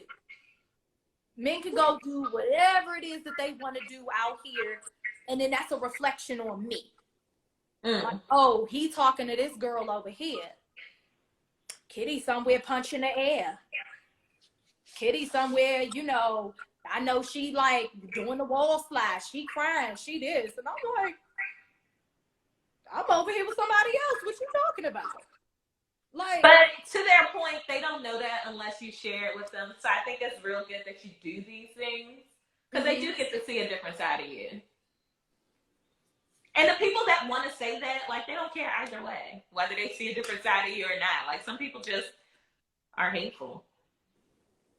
S1: Men can go do whatever it is that they want to do out here, and then that's a reflection on me. Like, oh, he talking to this girl over here. Kitty somewhere punching the air. Kitty somewhere, I know she like doing the wall slide. She crying. She this. And I'm like, I'm over here with somebody else. What you talking about? Like,
S2: but to their point, they don't know that unless you share it with them. So I think it's real good that you do these things because they do get to see a different side of you. And the people that want to say that, like, they don't care either way, whether they see a different side of you or not. Like, some people just are hateful.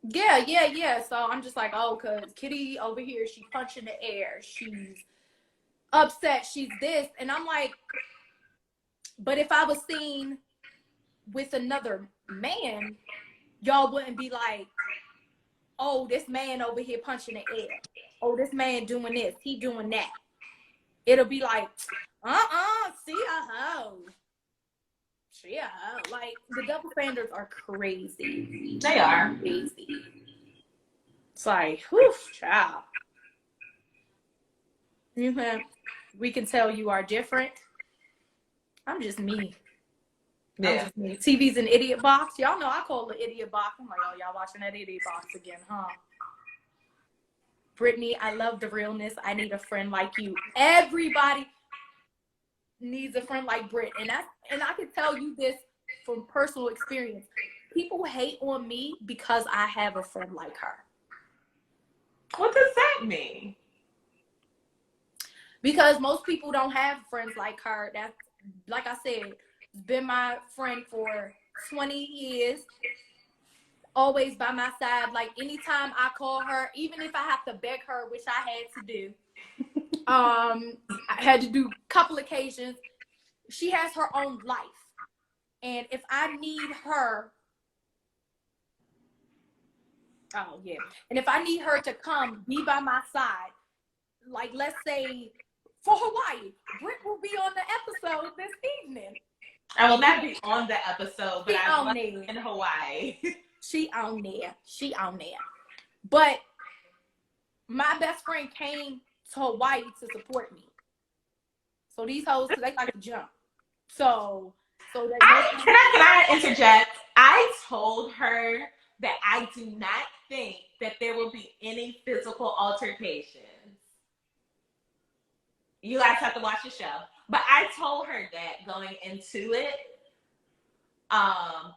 S1: Yeah. So I'm just like, oh, because Kitty over here, she's punching the air. She's upset. She's this. And I'm like, but if I was seen with another man, y'all wouldn't be like, oh, this man over here punching the air. Oh, this man doing this. He doing that. It'll be like, see a hoe. She a hoe. Like, the double standards are crazy.
S2: They are.
S1: Crazy. It's like, whew, child. We can tell you are different. I'm just me.
S2: Yeah.
S1: I'm just me. TV's an idiot box. Y'all know I call it idiot box. I'm like, oh, y'all watching that idiot box again, huh? Brittany, I love the realness. I need a friend like you. Everybody needs a friend like Britt. And I can tell you this from personal experience. People hate on me because I have a friend like her.
S2: What does that mean?
S1: Because most people don't have friends like her. That's, like I said, been my friend for 20 years. Always by my side. Like, anytime I call her, even if I have to beg her, which I had to do, I had to do a couple occasions. She has her own life. And if I need her, and if I need her to come be by my side, like, let's say for Hawaii, Britt will be on the episode this evening.
S2: I will not be on the episode, but I was in Hawaii.
S1: She on there. But my best friend came to Hawaii to support me. So these hoes, because they like to jump. So can
S2: I interject? I told her that I do not think that there will be any physical altercations. You guys have to watch the show. But I told her that going into it.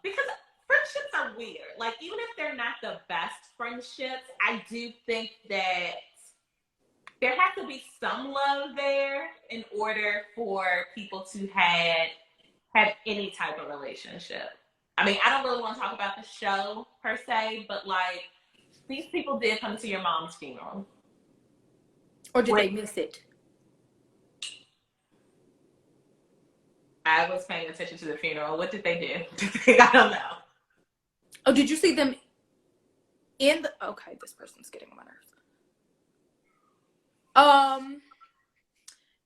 S2: Because friendships are weird. Like, even if they're not the best friendships, I do think that there has to be some love there in order for people to have any type of relationship. I mean, I don't really want to talk about the show per se, but like, these people did come to your mom's funeral.
S1: Or did they miss it?
S2: I was paying attention to the funeral. What did they do? I don't know.
S1: Oh, did you see them in the... Okay, this person's getting on my nerves.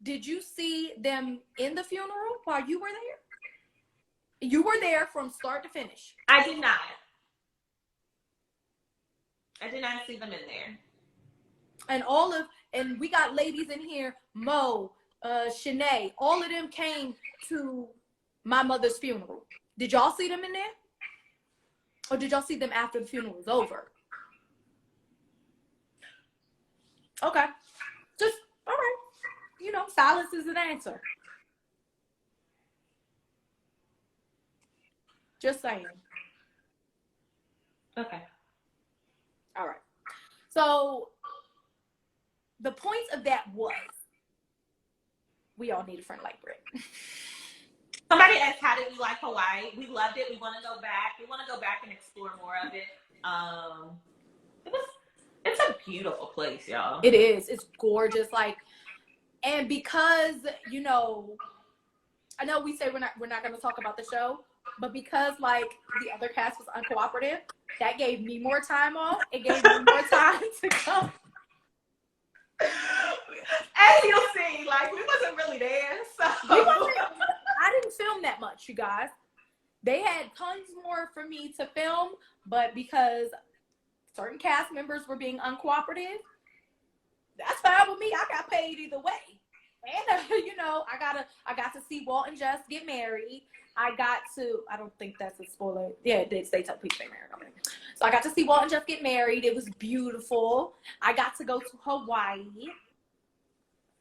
S1: Did you see them in the funeral while you were there? You were there from start to finish.
S2: I did not. I did not see them in there.
S1: And we got ladies in here, Mo, Shanae, all of them came to my mother's funeral. Did y'all see them in there? Or did y'all see them after the funeral was over? Okay. Just, all right. Silence is an answer. Just saying.
S2: Okay.
S1: All right. So, the point of that was we all need a friend like Britt.
S2: Somebody asked, how did we like Hawaii? We loved it. We want to go back. We want to go back and explore more of it. It's a beautiful place, y'all.
S1: It is. It's gorgeous. Like, and because, you know, I know we say we're not going to talk about the show, but because like the other cast was uncooperative, that gave me more time off. It gave me more time to come.
S2: As you'll see, like, we wasn't really there, so.
S1: I didn't film that much, you guys. They had tons more for me to film, but because certain cast members were being uncooperative, that's fine with me. I got paid either way. And, you know, I got to see Walt and Jess get married. I don't think that's a spoiler. Yeah, they tell people they married already. So I got to see Walt and Jess get married. It was beautiful. I got to go to Hawaii.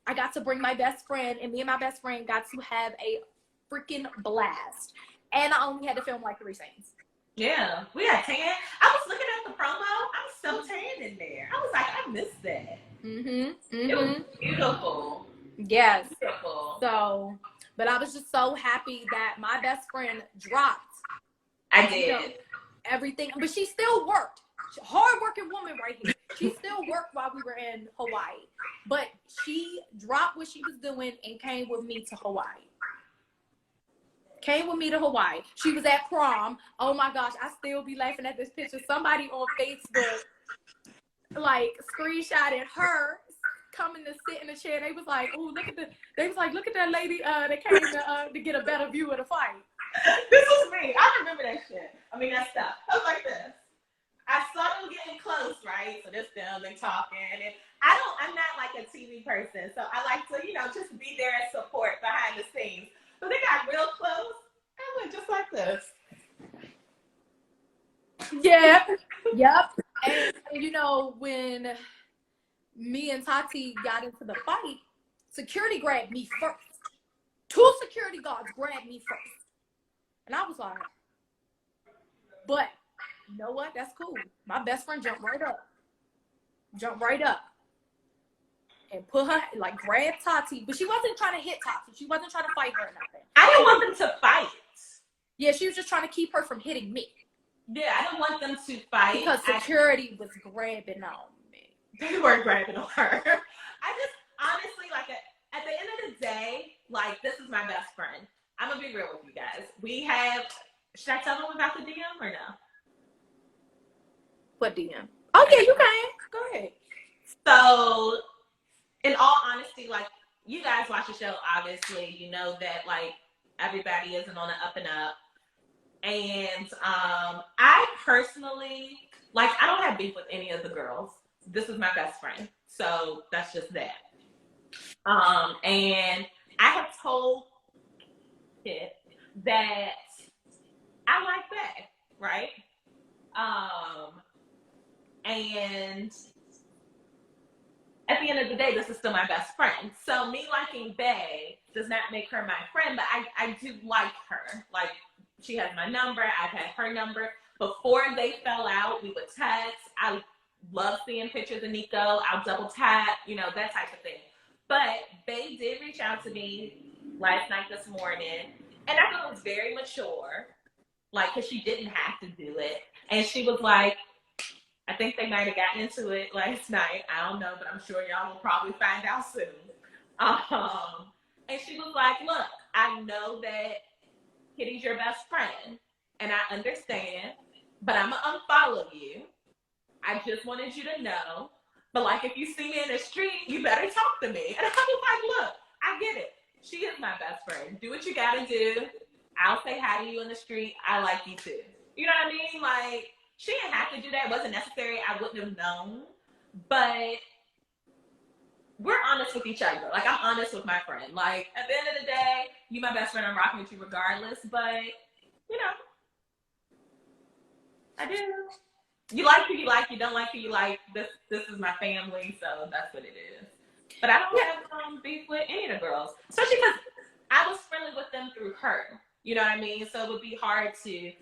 S1: I got to bring my best friend, and me and my best friend got to have a freaking blast. And I only had to film like 3 scenes.
S2: Yeah, we had tan. I was looking at the promo. I was so tan in there. I was like, I missed that. It was beautiful.
S1: Yes.
S2: Beautiful.
S1: So, but I was just so happy that my best friend dropped.
S2: I did.
S1: You know, everything, but she still worked. Hard-working woman right here. She still worked while we were in Hawaii, but she dropped what she was doing and came with me to Hawaii. She was at prom. Oh my gosh, I still be laughing at this picture. Somebody on Facebook like screenshotted her coming to sit in the chair. They was like, "Oh, look at that lady that came to get a better view of the fight."
S2: This was me. I remember that shit. I mean, that stuff. I was like this. I saw them getting close, right? So this them, they talking, and I'm not like a TV person, so I like to, you know, just be there and support behind the scenes. So they got real close. I went just like this.
S1: Yeah. Yep. And you know, when me and Tati got into the fight, security grabbed me first. 2 security guards grabbed me first. And I was like, but you know what? That's cool. My best friend jumped right up. And put her, like, grab Tati. But she wasn't trying to hit Tati. She wasn't trying to fight her or nothing.
S2: I didn't want them to fight.
S1: Yeah, she was just trying to keep her from hitting me.
S2: Yeah, I didn't want them to fight.
S1: Because security was grabbing on me.
S2: They weren't grabbing on her. I just, honestly, like, at the end of the day, like, this is my best friend. I'm going to be real with you guys. We have, should I tell them about the DM or no?
S1: What DM? Oh, yeah, you can. Go ahead.
S2: So, in all honesty, like, you guys watch the show, obviously, you know that, like, everybody isn't on the up and up. And I personally, like, I don't have beef with any of the girls. This is my best friend. So, that's just that. And I have told it that I like that, right? And at the end of the day, this is still my best friend. So me liking Bae does not make her my friend, but I do like her. Like, she has my number. I've had her number. Before they fell out, we would text. I love seeing pictures of Nico. I'll double tap, you know, that type of thing. But Bae did reach out to me last night, this morning, and I thought it was very mature, like, because she didn't have to do it. And she was like, I think they might have gotten into it last night. I don't know, but I'm sure y'all will probably find out soon. And she was like, look, I know that Kitty's your best friend, and I understand, but I'm going to unfollow you. I just wanted you to know. But, like, if you see me in the street, you better talk to me. And I was like, look, I get it. She is my best friend. Do what you got to do. I'll say hi to you in the street. I like you too. You know what I mean? Like, she didn't have to do that. It wasn't necessary. I wouldn't have known. But we're honest with each other. Like, I'm honest with my friend. Like, at the end of the day, you my best friend. I'm rocking with you regardless. But, you know, I do. You like who you like. You don't like who you like. This is my family, so that's what it is. But I don't have beef with any of the girls. Especially because I was friendly with them through her. You know what I mean? So it would be hard to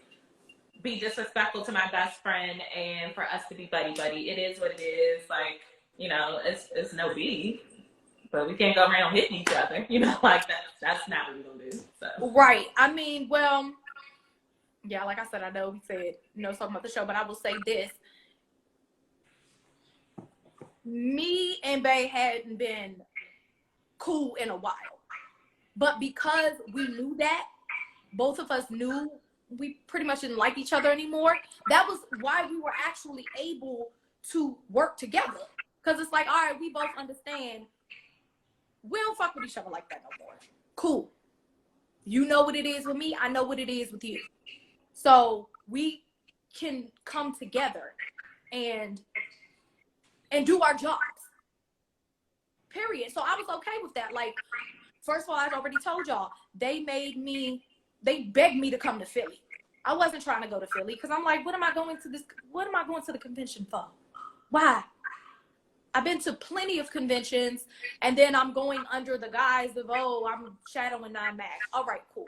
S2: be disrespectful to my best friend and for us to be buddy-buddy. It is what it is. Like, you know, it's no beef, but we can't go around hitting each other, you know, like that's not what we're gonna do. So
S1: Right. I mean, well, yeah, like I said, I know we said no talking about the show, but I will say this. Me and Bay hadn't been cool in a while. But because we knew that, both of us knew we pretty much didn't like each other anymore. That was why we were actually able to work together. Because it's like, all right, we both understand we don't fuck with each other like that no more. Cool. You know what it is with me. I know what it is with you. So we can come together and do our jobs. Period. So I was okay with that. Like, first of all, I already told y'all, they begged me to come to Philly. I wasn't trying to go to Philly because I'm like, what am I going to the convention for? Why? I've been to plenty of conventions, and then I'm going under the guise of, oh, I'm shadowing 9 Mag. All right, cool.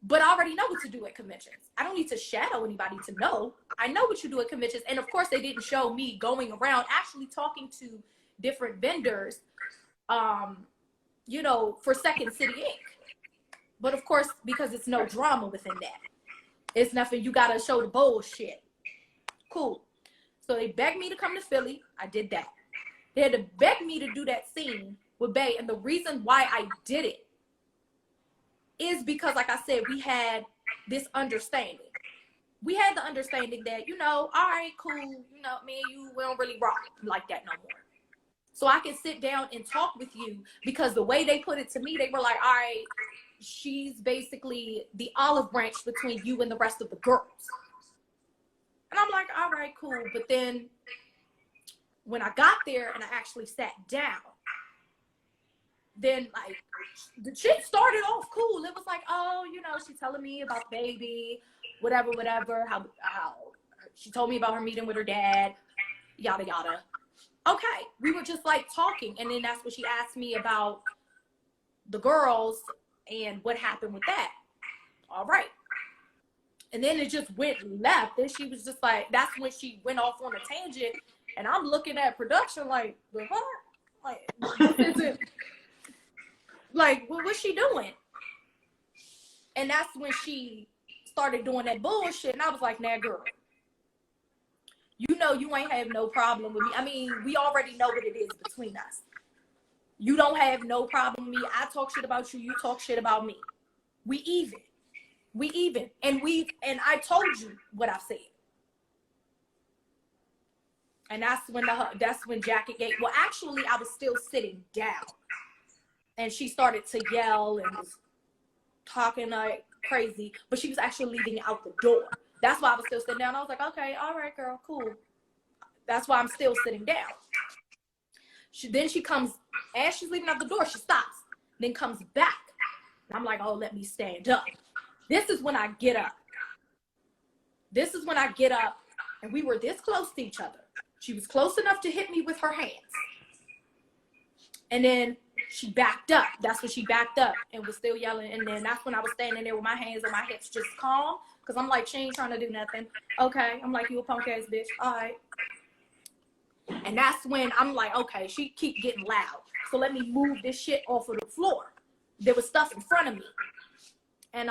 S1: But I already know what to do at conventions. I don't need to shadow anybody to know. I know what you do at conventions. And of course, they didn't show me going around actually talking to different vendors, you know, for Second City Inc. But of course, because it's no drama within that. It's nothing, you gotta show the bullshit. Cool. So they begged me to come to Philly. I did that. They had to beg me to do that scene with Bay. And the reason why I did it is because, like I said, we had this understanding. We had the understanding that, you know, all right, cool. You know, me and you, we don't really rock like that no more. So I can sit down and talk with you, because the way they put it to me, they were like, all right, she's basically the olive branch between you and the rest of the girls. And I'm like, all right, cool. But then when I got there and I actually sat down, then like the shit started off cool. It was like, oh, you know, she's telling me about the baby, whatever, how she told me about her meeting with her dad, yada, yada. Okay, we were just like talking. And then that's when she asked me about the girls and what happened with that. All right. And then it just went left. And she was just like, that's when she went off on a tangent. And I'm looking at production like, the fuck? Like, this isn't, like, what's she doing? And that's when she started doing that bullshit. And I was like, nah, girl, you know you ain't have no problem with me. I mean, we already know what it is between us. You don't have no problem with me. I talk shit about you. You talk shit about me. We even. We even. And I told you what I said. And that's when Jacket Gate, well, actually, I was still sitting down. And she started to yell and was talking like crazy. But she was actually leaving out the door. That's why I was still sitting down. I was like, okay, all right, girl, cool. That's why I'm still sitting down. Then she comes, as she's leaving out the door, she stops. Then comes back. And I'm like, oh, let me stand up. This is when I get up. And we were this close to each other. She was close enough to hit me with her hands. And then she backed up. That's when she backed up and was still yelling. And then that's when I was standing there with my hands on my hips, just calm. Because I'm like, she ain't trying to do nothing. Okay. I'm like, you a punk ass bitch. All right. And that's when I'm like, okay, she keep getting loud. So let me move this shit off of the floor. There was stuff in front of me. And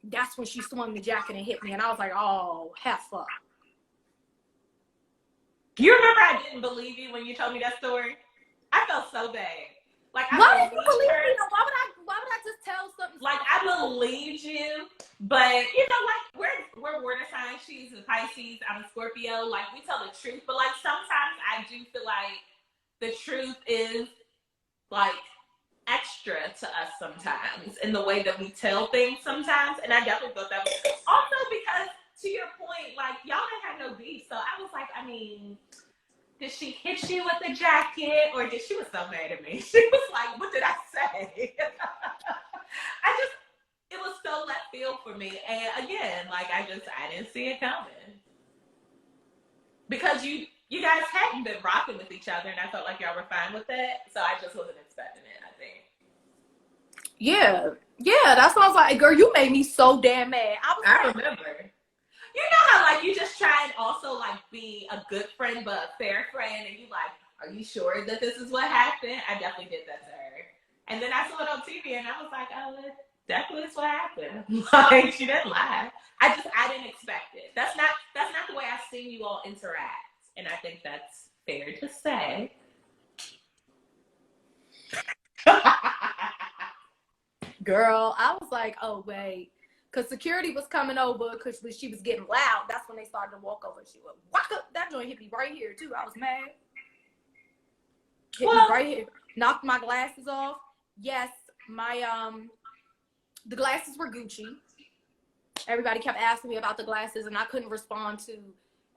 S1: that's when she swung the jacket and hit me. And I was like, oh, heifer.
S2: You remember I didn't believe you when you told me that story? I felt so bad. Like,
S1: why did you believe me? Why would I just tell something?
S2: Like, I believed you, but you know, like we're water signs. She's a Pisces. I'm a Scorpio. Like, we tell the truth, but like sometimes I do feel like the truth is like extra to us sometimes in the way that we tell things sometimes. And I definitely thought that was also because, to your point, like y'all didn't have no beef, so I was like, I mean, did she hit you with the jacket, or she was so mad at me? She was like, what did I say? It was so left field for me. And again, like I didn't see it coming. Because you guys hadn't been rocking with each other, and I felt like y'all were fine with that. So I just wasn't expecting it, I think.
S1: Yeah, that's what I was like, girl, you made me so damn mad.
S2: I remember. you know how like you just try and also like be a good friend but a fair friend, and you like, are you sure that this is what happened? I definitely did that to her. And then I saw it on TV and I was like, oh, that definitely is what happened. Like she didn't lie. I didn't expect it. That's not the way I've seen you all interact. And I think that's fair to say.
S1: Girl, I was like, oh wait. Cause security was coming over because she was getting loud. That's when they started to walk over. She went, whack up. That joint hit me right here too. I was mad. Hit me right here. Knocked my glasses off. Yes, my the glasses were Gucci. Everybody kept asking me about the glasses, and I couldn't respond to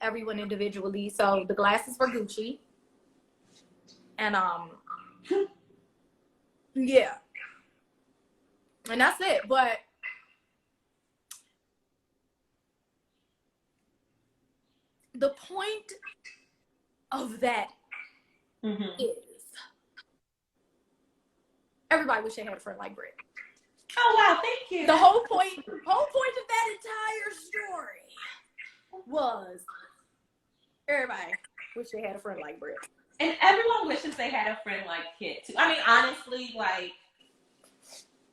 S1: everyone individually. So the glasses were Gucci. And yeah. And that's it. But the point of that is everybody wish they had a friend like Britt.
S2: Oh wow, thank you.
S1: The whole point of that entire story was everybody wish they had a friend like Britt.
S2: And everyone wishes they had a friend like Kit too. I mean, honestly, like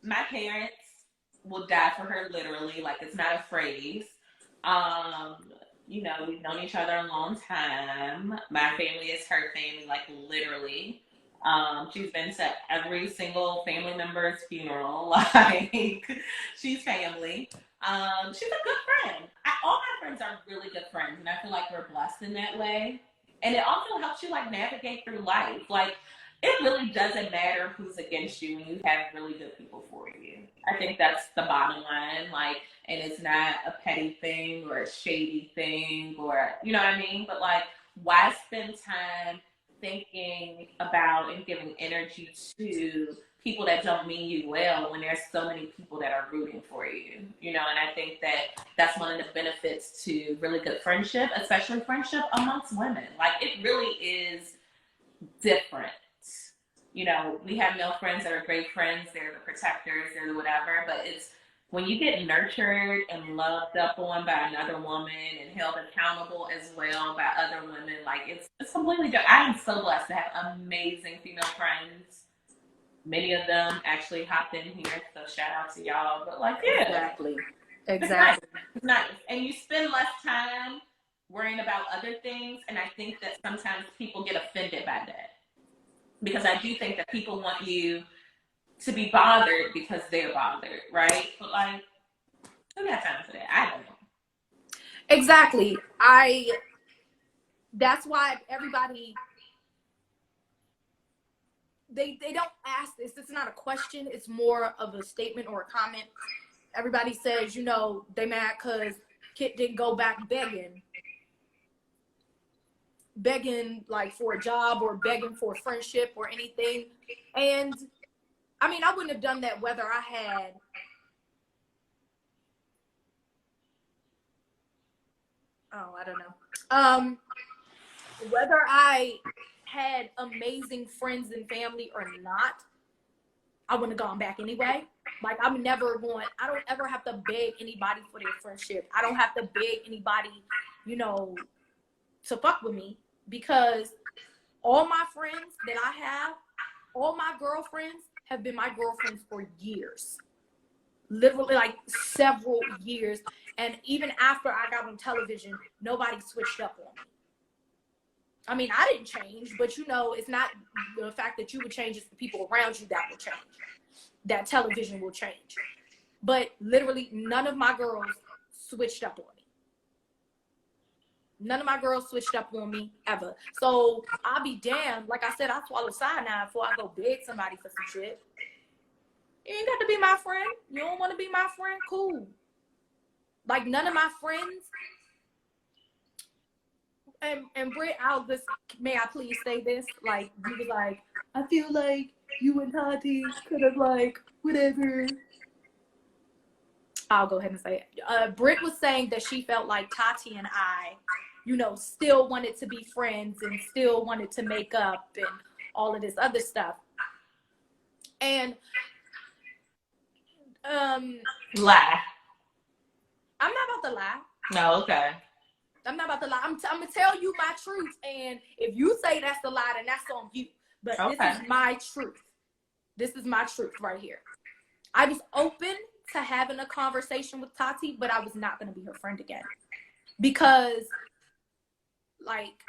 S2: my parents will die for her literally. Like it's not a phrase. You know, we've known each other a long time. My family is her family, like literally. She's been to every single family member's funeral. Like she's family. She's a good friend. All my friends are really good friends, and I feel like we're blessed in that way. And it also helps you like navigate through life. Like it really doesn't matter who's against you when you have really good people for you. I think that's the bottom line. Like, and it's not a petty thing or a shady thing or you know what I mean? But like, why spend time thinking about and giving energy to people that don't mean you well when there's so many people that are rooting for you, you know? And I think that that's one of the benefits to really good friendship, especially friendship amongst women. Like it really is different. You know, we have male friends that are great friends, they're the protectors, they're the whatever, but it's when you get nurtured and loved up on by another woman and held accountable as well by other women, like it's completely different. I am so blessed to have amazing female friends. Many of them actually hopped in here, so shout out to y'all. But like, yeah,
S1: Exactly.
S2: it's nice. And you spend less time worrying about other things, and I think that sometimes people get offended by that. Because I do think that people want you to be bothered because they're bothered, right? But like, who got time for that? I don't know.
S1: Exactly. That's why everybody, they don't ask this. It's not a question. It's more of a statement or a comment. Everybody says, you know, they mad because Kit didn't go back begging like for a job or begging for a friendship or anything. And I mean, I wouldn't have done that whether I had I don't know. Whether I had amazing friends and family or not, I wouldn't have gone back anyway. Like I don't ever have to beg anybody for their friendship. I don't have to beg anybody, you know, to fuck with me, because all my friends that I have, all my girlfriends have been my girlfriends for years, literally like several years. And even after I got on television, nobody switched up on me. I mean, I didn't change, but you know, it's not the fact that you would change, it's the people around you that will change, that television will change. But literally none of my girls switched up on me. None of my girls switched up on me ever. So I'll be damned. Like I said, I swallow cyanide before I go beg somebody for some shit. You ain't got to be my friend. You don't want to be my friend? Cool. Like none of my friends. And Britt, may I please say this? Like, you was like, I feel like you and Tati could have like, whatever. I'll go ahead and say it. Britt was saying that she felt like Tati and I, you know, still wanted to be friends and still wanted to make up and all of this other stuff. And
S2: lie.
S1: I'm not about to lie.
S2: No, okay.
S1: I'm not about to lie. I'm gonna tell you my truth, and if you say that's a lie, then that's on you. But
S2: Okay.
S1: This is my truth. This is my truth right here. I was open to having a conversation with Tati, but I was not gonna be her friend again because, like,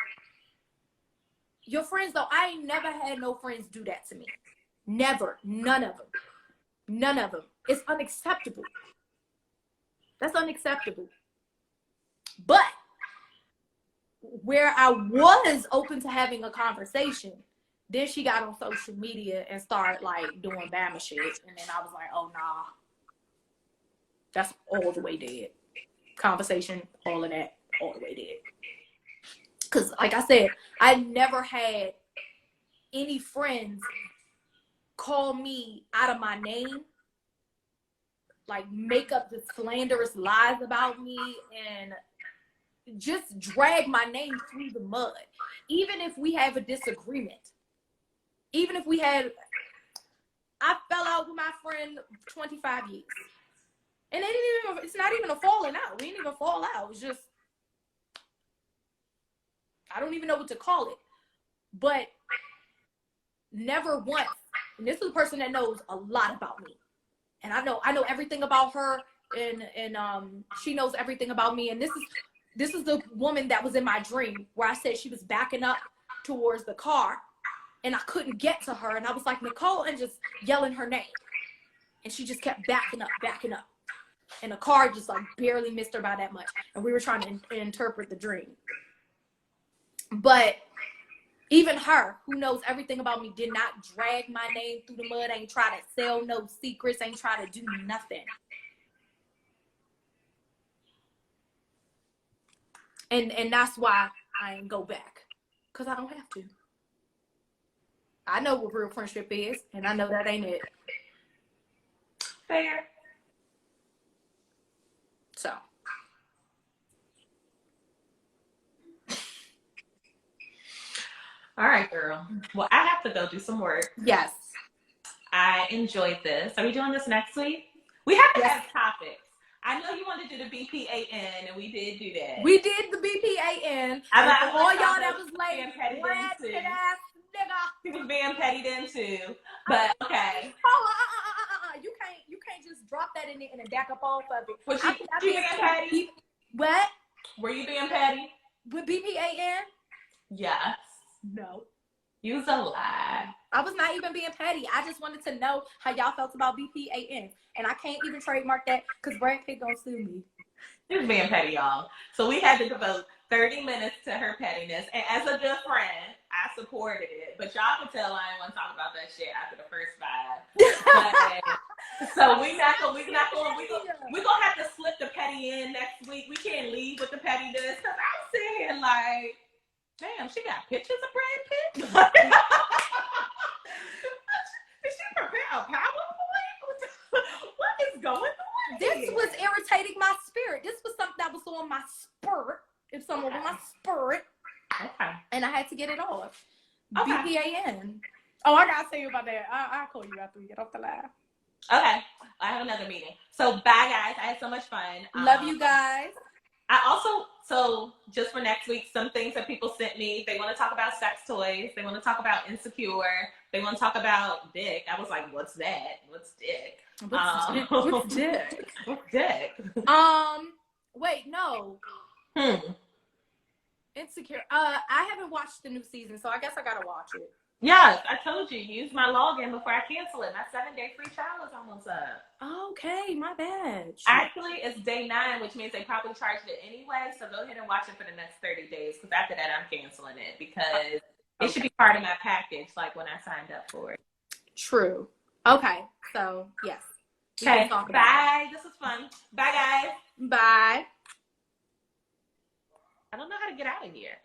S1: your friends though, I ain't never had no friends do that to me. Never. None of them. None of them. It's unacceptable. That's unacceptable. But where I was open to having a conversation, then she got on social media and started like doing Bama shit. And then I was like, oh nah. That's all the way dead. Conversation, all of that, all the way dead. Cause like I said, I never had any friends call me out of my name, like make up the slanderous lies about me and just drag my name through the mud. Even if we have a disagreement, even if I fell out with my friend 25 years. And it's not even a falling out. We didn't even fall out. It's just, I don't even know what to call it. But never once, and this is a person that knows a lot about me. And I know everything about her, and she knows everything about me. And this is the woman that was in my dream where I said she was backing up towards the car and I couldn't get to her. And I was like, Nicole, and just yelling her name. And she just kept backing up. And the car just like barely missed her by that much. And we were trying to interpret the dream. But even her, who knows everything about me, did not drag my name through the mud, ain't try to sell no secrets, ain't try to do nothing. And that's why I ain't go back. Because I don't have to. I know what real friendship is, and I know that ain't it.
S2: Fair.
S1: So.
S2: All right, girl. Well, I have to go do some work.
S1: Yes.
S2: I enjoyed this. Are we doing this next week? We have to
S1: Yes.
S2: have topics. I know you want to do the BPAN, and we did do that.
S1: We did the BPAN.
S2: I'm
S1: and for all y'all that was late,
S2: ass
S1: nigga.
S2: He was being petty then too. But okay.
S1: You can't just drop that in there and then back up off of it.
S2: Was you being petty?
S1: What?
S2: Were you being petty?
S1: With BPAN?
S2: Yes.
S1: No.
S2: You was a lie.
S1: I was not even being petty. I just wanted to know how y'all felt about BPAN. And I can't even trademark that because Brad Pitt gonna sue me.
S2: He was being petty, y'all. So we had to devote 30 minutes to her pettiness. And as a good friend, I supported it. But y'all can tell I didn't want to talk about that shit after the first 5. So we're gonna have to slip the petty in next week. We can't leave with the pettiness because I'm sitting here like, damn, she got pictures of Brad Pitt? Did she prepare a PowerPoint? What is going on?
S1: This was irritating my spirit. This was something that was on my spirit. If someone with my spirit.
S2: Okay.
S1: And I had to get it off.
S2: Okay.
S1: BPAN. Oh, I gotta tell you about that. I'll call you after we get off the live.
S2: Okay. I have another meeting. So bye guys. I had so much fun.
S1: Love you guys.
S2: So just for next week, some things that people sent me, they want to talk about sex toys. They want to talk about Insecure. They want to talk about dick. I was like, what's that? What's dick?
S1: What's dick?
S2: What's dick?
S1: Wait, no. Insecure. I haven't watched the new season, so I guess I gotta watch it.
S2: Yes, I told you. Use my login before I cancel it. My 7-day free trial is almost up.
S1: Okay, my bad.
S2: Actually, it's day 9, which means they probably charged it anyway. So go ahead and watch it for the next 30 days. Because after that, I'm canceling it because it should be part of my package, like when I signed up for it.
S1: True. Okay. So yes.
S2: Okay. Bye. This was fun. Bye, guys.
S1: Bye.
S2: I don't know how to get out of here.